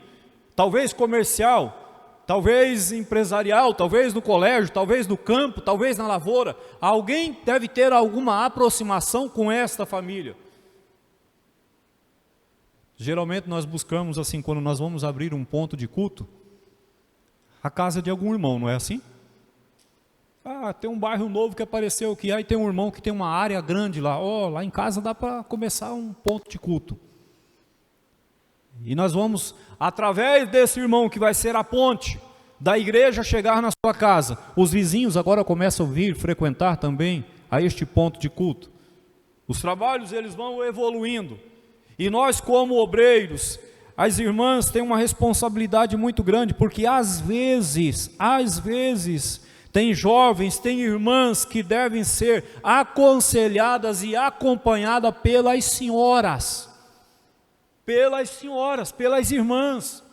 talvez comercial, talvez empresarial, talvez no colégio, talvez no campo, talvez na lavoura. Alguém deve ter alguma aproximação com esta família. Geralmente nós buscamos assim, quando nós vamos abrir um ponto de culto, a casa de algum irmão, não é assim? Ah, tem um bairro novo que apareceu aqui, aí tem um irmão que tem uma área grande lá. Lá em casa dá para começar um ponto de culto. E nós vamos, através desse irmão que vai ser a ponte da igreja chegar na sua casa, os vizinhos agora começam a vir frequentar também a este ponto de culto. Os trabalhos eles vão evoluindo. E nós como obreiros, as irmãs têm uma responsabilidade muito grande, porque às vezes, tem jovens, tem irmãs que devem ser aconselhadas e acompanhadas pelas senhoras, pelas irmãs.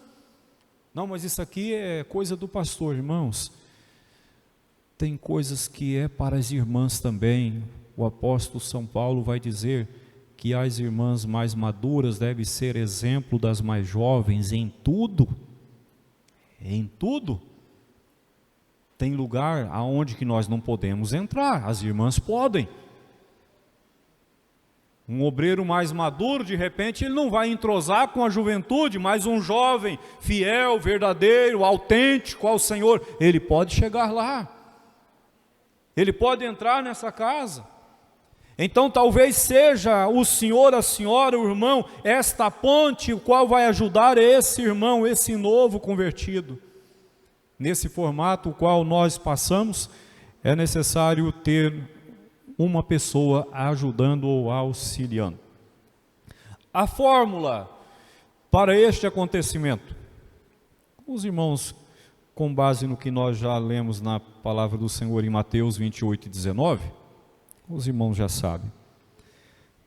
Não, mas isso aqui é coisa do pastor, irmãos. Tem coisas que é para as irmãs também. O apóstolo São Paulo vai dizer que as irmãs mais maduras devem ser exemplo das mais jovens em tudo. Em tudo. Tem lugar aonde que nós não podemos entrar, as irmãs podem. Um obreiro mais maduro, de repente, ele não vai entrosar com a juventude, mas um jovem fiel, verdadeiro, autêntico ao Senhor, ele pode chegar lá. Ele pode entrar nessa casa. Então talvez seja o senhor, a senhora, o irmão, esta ponte, o qual vai ajudar esse irmão, esse novo convertido. Nesse formato o qual nós passamos, é necessário ter uma pessoa ajudando ou auxiliando. A fórmula para este acontecimento, os irmãos, com base no que nós já lemos na palavra do Senhor em Mateus 28 e 19, os irmãos já sabem.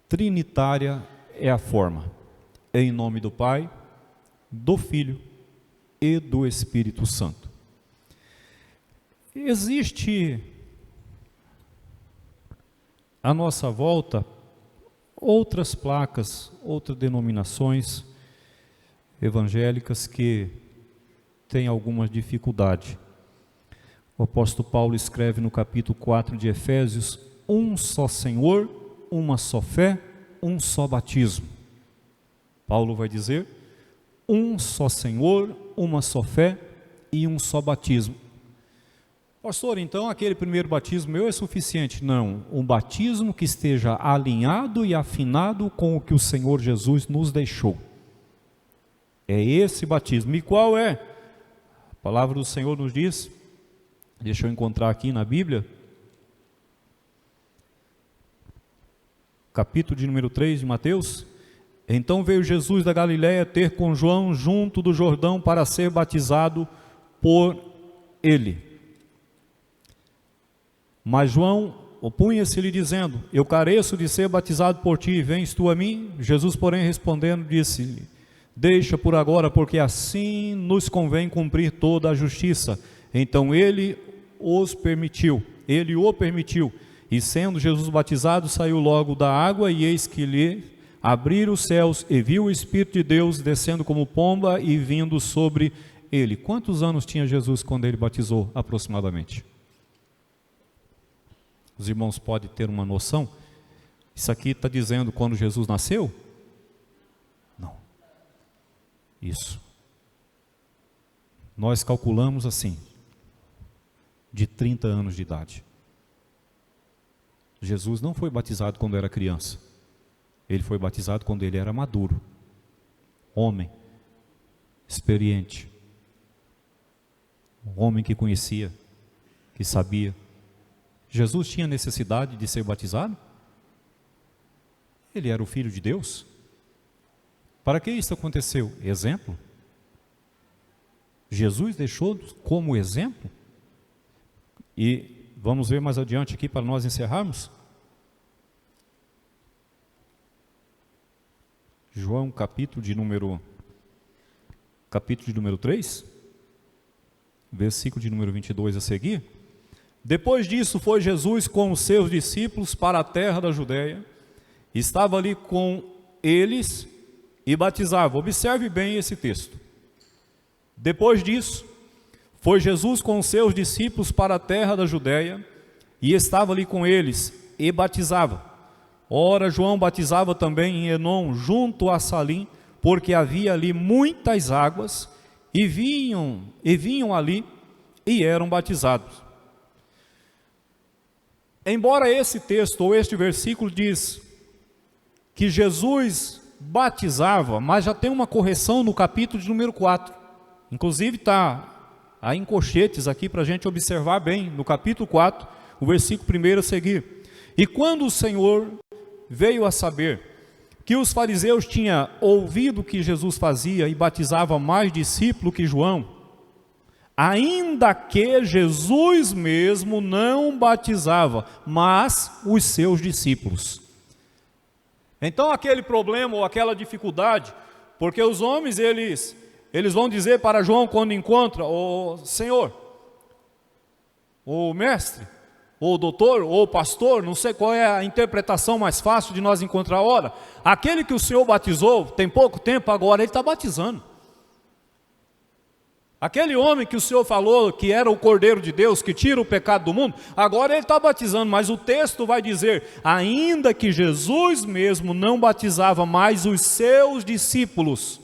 Trinitária é a forma, em nome do Pai, do Filho e do Espírito Santo. Existe à nossa volta outras placas, outras denominações evangélicas que têm alguma dificuldade. O apóstolo Paulo escreve no capítulo 4 de Efésios: um só Senhor, uma só fé, um só batismo. Paulo vai dizer: um só Senhor, uma só fé e um só batismo. Pastor, então aquele primeiro batismo meu é suficiente? Não, um batismo que esteja alinhado e afinado com o que o Senhor Jesus nos deixou. É esse batismo. E qual é? A palavra do Senhor nos diz, deixa eu encontrar aqui na Bíblia, capítulo de número 3 de Mateus. Então veio Jesus da Galiléia ter com João junto do Jordão para ser batizado por ele. Mas João opunha-se-lhe dizendo: eu careço de ser batizado por ti, vens tu a mim? Jesus, porém, respondendo, disse-lhe: deixa por agora, porque assim nos convém cumprir toda a justiça. Então ele o permitiu, e sendo Jesus batizado, saiu logo da água, e eis que lhe abriram os céus, e viu o Espírito de Deus descendo como pomba e vindo sobre ele. Quantos anos tinha Jesus quando ele batizou, aproximadamente? Os irmãos podem ter uma noção? Isso aqui está dizendo quando Jesus nasceu? Não. Isso. Nós calculamos assim, de 30 anos de idade. Jesus não foi batizado quando era criança. Ele foi batizado quando ele era maduro. Homem. Experiente. Um homem que conhecia, que sabia. Jesus tinha necessidade de ser batizado? Ele era o Filho de Deus. Para que isso aconteceu? Exemplo. Jesus deixou como exemplo. E vamos ver mais adiante aqui para nós encerrarmos. João capítulo de número 3, versículo de número 22 a seguir. Depois disso foi Jesus com os seus discípulos para a terra da Judéia, estava ali com eles e batizava. Observe bem esse texto. Depois disso foi Jesus com os seus discípulos para a terra da Judéia e estava ali com eles e batizava. Ora, João batizava também em Enom, junto a Salim, porque havia ali muitas águas, e vinham ali e eram batizados. Embora esse texto ou este versículo diz que Jesus batizava, mas já tem uma correção no capítulo de número 4. Inclusive está aí em colchetes aqui para a gente observar bem, no capítulo 4, o versículo 1 a seguir. E quando o Senhor veio a saber que os fariseus tinham ouvido o que Jesus fazia e batizava mais discípulos que João, ainda que Jesus mesmo não batizava, mas os seus discípulos. Então aquele problema ou aquela dificuldade, porque os homens eles vão dizer para João quando encontra: o Senhor, o mestre, ou doutor, ou pastor, não sei qual é a interpretação mais fácil de nós encontrar. Ora, aquele que o Senhor batizou tem pouco tempo, agora ele está batizando. Aquele homem que o Senhor falou que era o Cordeiro de Deus, que tira o pecado do mundo, agora ele está batizando, mas o texto vai dizer, ainda que Jesus mesmo não batizava mais os seus discípulos.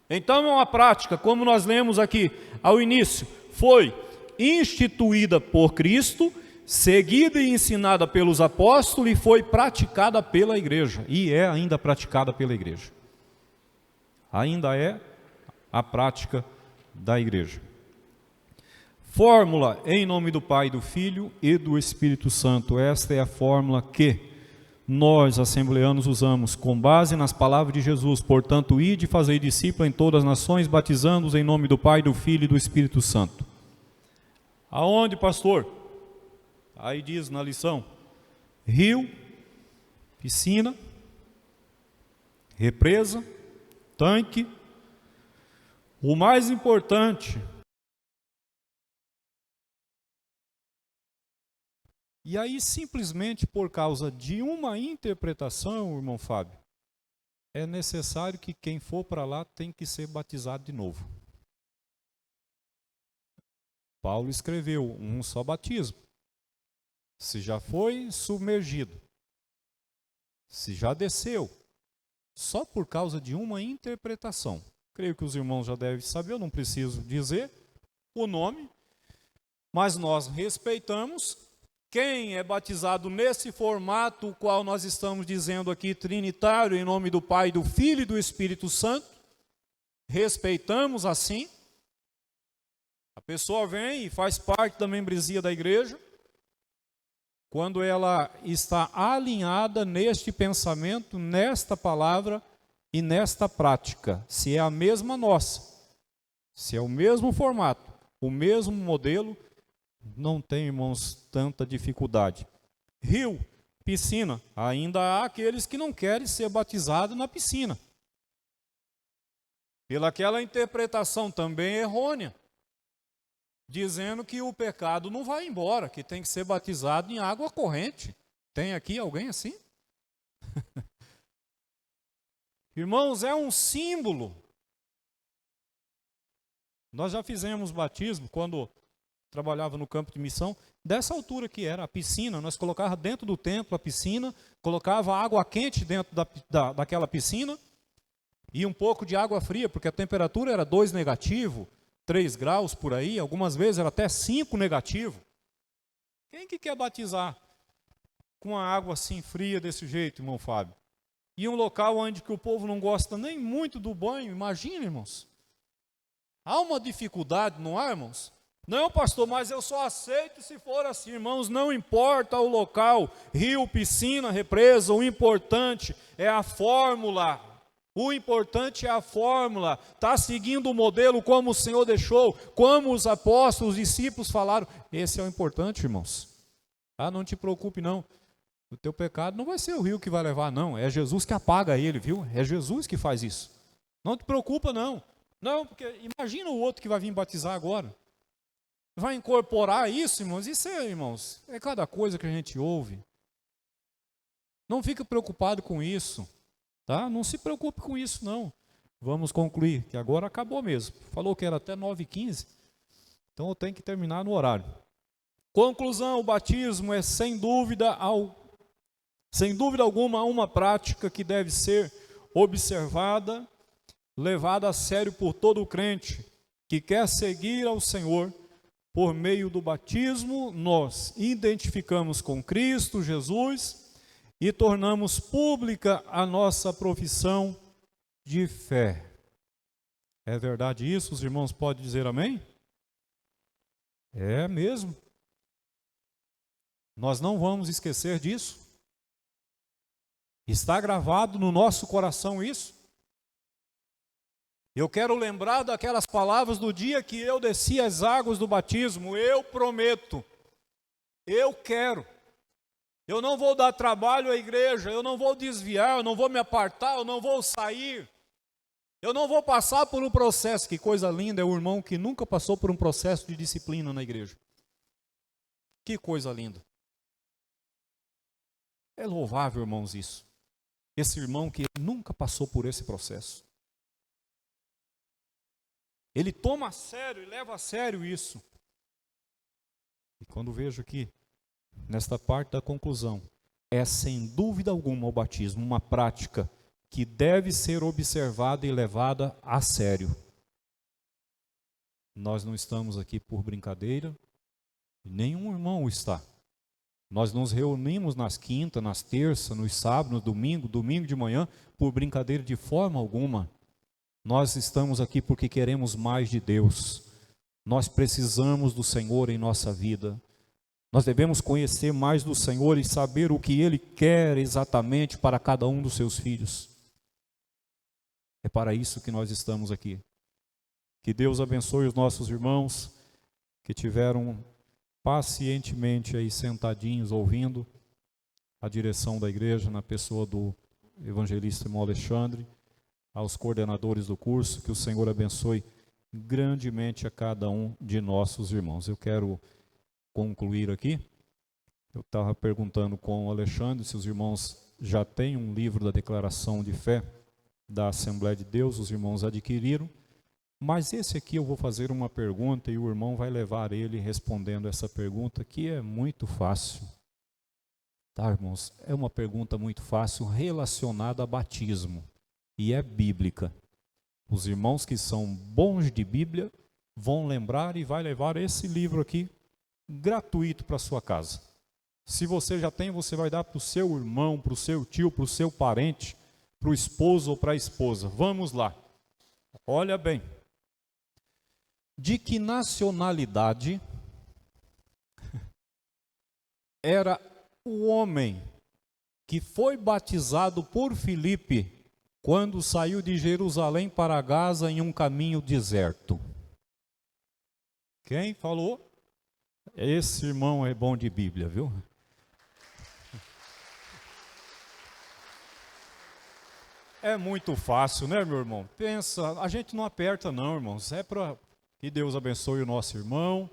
Então é uma prática, como nós lemos aqui ao início, foi instituída por Cristo, seguida e ensinada pelos apóstolos e foi praticada pela igreja, e é ainda praticada pela igreja. Ainda é a prática da igreja. Fórmula em nome do Pai, do Filho e do Espírito Santo. Esta é a fórmula que nós, assembleanos, usamos com base nas palavras de Jesus. Portanto, ide e fazei discípulo em todas as nações, batizando-os em nome do Pai, do Filho e do Espírito Santo. Aonde, pastor? Aí diz na lição: rio, piscina, represa, tanque. O mais importante, e aí simplesmente por causa de uma interpretação, irmão Fábio, é necessário que quem for para lá tem que ser batizado de novo. Paulo escreveu um só batismo. Se já foi submergido, se já desceu, só por causa de uma interpretação. Creio que os irmãos já devem saber, eu não preciso dizer o nome, mas nós respeitamos quem é batizado nesse formato, o qual nós estamos dizendo aqui, trinitário, em nome do Pai, do Filho e do Espírito Santo. Respeitamos assim. A pessoa vem e faz parte da membresia da igreja, quando ela está alinhada neste pensamento, nesta palavra e nesta prática, se é a mesma nossa, se é o mesmo formato, o mesmo modelo, não tem, irmãos, tanta dificuldade. Rio, piscina, ainda há aqueles que não querem ser batizados na piscina, pelaquela interpretação também errônea, dizendo que o pecado não vai embora, que tem que ser batizado em água corrente. Tem aqui alguém assim? Irmãos, é um símbolo. Nós já fizemos batismo quando trabalhava no campo de missão, dessa altura que era a piscina, nós colocávamos dentro do templo a piscina, colocava água quente dentro daquela piscina e um pouco de água fria, porque a temperatura era 2 negativo, 3 graus por aí, algumas vezes era até 5 negativo. Quem que quer batizar com a água assim fria desse jeito, irmão Fábio? E um local onde que o povo não gosta nem muito do banho, imagina, irmãos. Há uma dificuldade, não há, irmãos? Não, pastor, mas eu só aceito se for assim, irmãos, não importa o local, rio, piscina, represa, o importante é a fórmula. O importante é a fórmula, está seguindo o modelo como o Senhor deixou, como os apóstolos, os discípulos falaram. Esse é o importante, irmãos. Ah, não te preocupe não, o teu pecado não vai ser o rio que vai levar, não, é Jesus que apaga ele, viu? É Jesus que faz isso. Não te preocupa não. Não, porque imagina o outro que vai vir batizar agora. Vai incorporar isso, irmãos? Isso é, irmãos, é cada coisa que a gente ouve. Não fica preocupado com isso, tá? Não se preocupe com isso, não. Vamos concluir, que agora acabou mesmo. Falou que era até 9h15, então eu tenho que terminar no horário. Conclusão, o batismo é sem dúvida alguma uma prática que deve ser observada, levada a sério por todo crente que quer seguir ao Senhor. Por meio do batismo, nós identificamos com Cristo Jesus e tornamos pública a nossa profissão de fé. É verdade isso? Os irmãos podem dizer amém? É mesmo. Nós não vamos esquecer disso. Está gravado no nosso coração isso. Eu quero lembrar daquelas palavras do dia que eu desci as águas do batismo. Eu prometo, eu quero. Eu não vou dar trabalho à igreja, eu não vou desviar, eu não vou me apartar, eu não vou sair. Eu não vou passar por um processo. Que coisa linda é o irmão que nunca passou por um processo de disciplina na igreja. Que coisa linda. É louvável, irmãos, isso. Esse irmão que nunca passou por esse processo. Ele toma a sério e leva a sério isso. E quando vejo aqui, nesta parte da conclusão, é sem dúvida alguma o batismo uma prática que deve ser observada e levada a sério. Nós não estamos aqui por brincadeira, nenhum irmão está. Nós nos reunimos nas quintas, nas terças, nos sábados, no domingo, domingo de manhã, por brincadeira de forma alguma. Nós estamos aqui porque queremos mais de Deus. Nós precisamos do Senhor em nossa vida. Nós devemos conhecer mais do Senhor e saber o que Ele quer exatamente para cada um dos seus filhos. É para isso que nós estamos aqui. Que Deus abençoe os nossos irmãos que tiveram pacientemente aí sentadinhos ouvindo a direção da igreja na pessoa do evangelista irmão Alexandre, aos coordenadores do curso, que o Senhor abençoe grandemente a cada um de nossos irmãos. Eu quero concluir aqui. Eu estava perguntando com o Alexandre se os irmãos já têm um livro da declaração de fé da Assembleia de Deus, os irmãos adquiriram, mas esse aqui eu vou fazer uma pergunta e o irmão vai levar ele respondendo essa pergunta, que é muito fácil. Tá, irmãos? É uma pergunta muito fácil relacionada a batismo e é bíblica. Os irmãos que são bons de Bíblia vão lembrar e vai levar esse livro aqui gratuito para sua casa. Se você já tem, você vai dar para o seu irmão, para o seu tio, para o seu parente, para o esposo ou para a esposa. Vamos lá. Olha bem. De que nacionalidade era o homem que foi batizado por Filipe quando saiu de Jerusalém para Gaza em um caminho deserto? Quem falou? Esse irmão é bom de Bíblia, viu? É muito fácil, né, meu irmão? Pensa, a gente não aperta não, irmãos. É para que Deus abençoe o nosso irmão.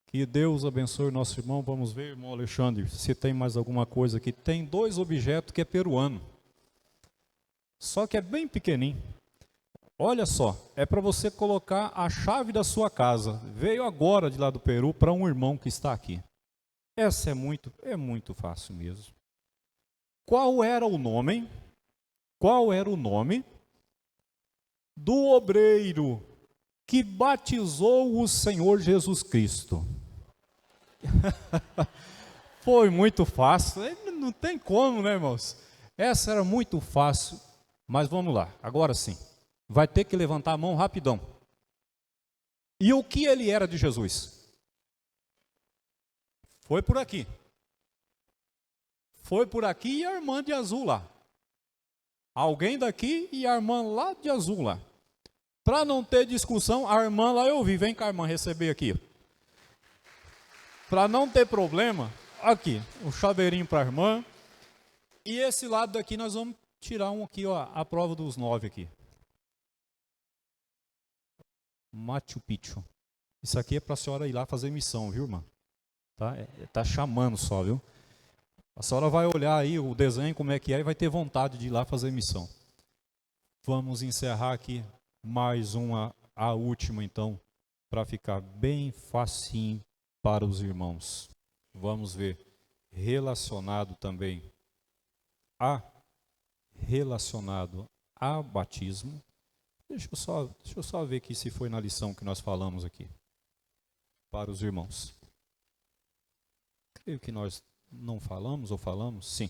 Que Deus abençoe o nosso irmão. Vamos ver, irmão Alexandre, se tem mais alguma coisa aqui. Tem 2 objetos que é peruano. Só que é bem pequenininho. Olha só, é para você colocar a chave da sua casa. Veio agora de lá do Peru para um irmão que está aqui. Essa é muito fácil mesmo. Qual era o nome? Qual era o nome do obreiro que batizou o Senhor Jesus Cristo? Foi muito fácil. Não tem como, né, irmãos? Essa era muito fácil. Mas vamos lá, agora sim. Vai ter que levantar a mão rapidão. E o que ele era de Jesus? Foi por aqui. Foi por aqui e a irmã de azul lá. Alguém daqui e a irmã lá de azul lá. Para não ter discussão, a irmã lá eu vi. Vem cá, irmã, receber aqui. Para não ter problema, aqui, o chaveirinho para a irmã. E esse lado daqui nós vamos tirar um aqui, ó, a prova dos 9 aqui. Machu Picchu. Isso aqui é para a senhora ir lá fazer missão, viu, irmã? Tá, tá chamando só, viu? A senhora vai olhar aí o desenho, como é que é, e vai ter vontade de ir lá fazer missão. Vamos encerrar aqui mais uma, a última então, para ficar bem facinho para os irmãos. Vamos ver, relacionado também a batismo. Deixa eu só ver aqui se foi na lição que nós falamos aqui, para os irmãos. Creio que nós não falamos ou falamos? Sim.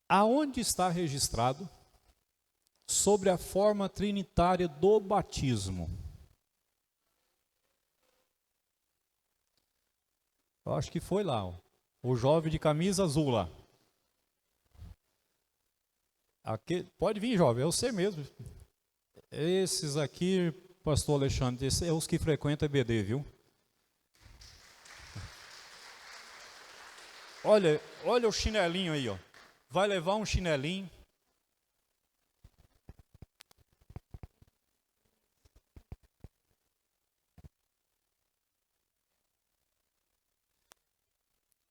Aonde está registrado sobre a forma trinitária do batismo? Eu acho que foi lá, ó, o jovem de camisa azul lá. Aqui, pode vir, jovem, é você mesmo. Esses aqui, pastor Alexandre, esses é os que frequentam a EBD, viu? Olha o chinelinho aí, ó. Vai levar um chinelinho.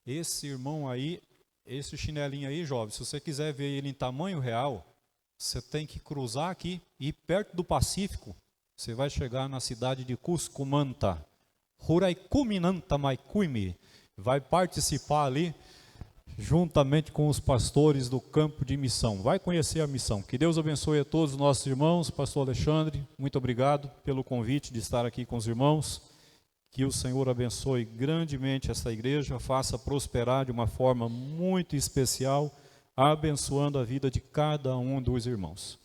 Esse irmão aí, esse chinelinho aí, jovem, se você quiser ver ele em tamanho real, você tem que cruzar aqui e perto do Pacífico, você vai chegar na cidade de Cuscumanta. Huraicuminanta Maicuimi. Vai participar ali juntamente com os pastores do campo de missão. Vai conhecer a missão. Que Deus abençoe a todos os nossos irmãos. Pastor Alexandre, muito obrigado pelo convite de estar aqui com os irmãos. Que o Senhor abençoe grandemente esta igreja, faça prosperar de uma forma muito especial, abençoando a vida de cada um dos irmãos.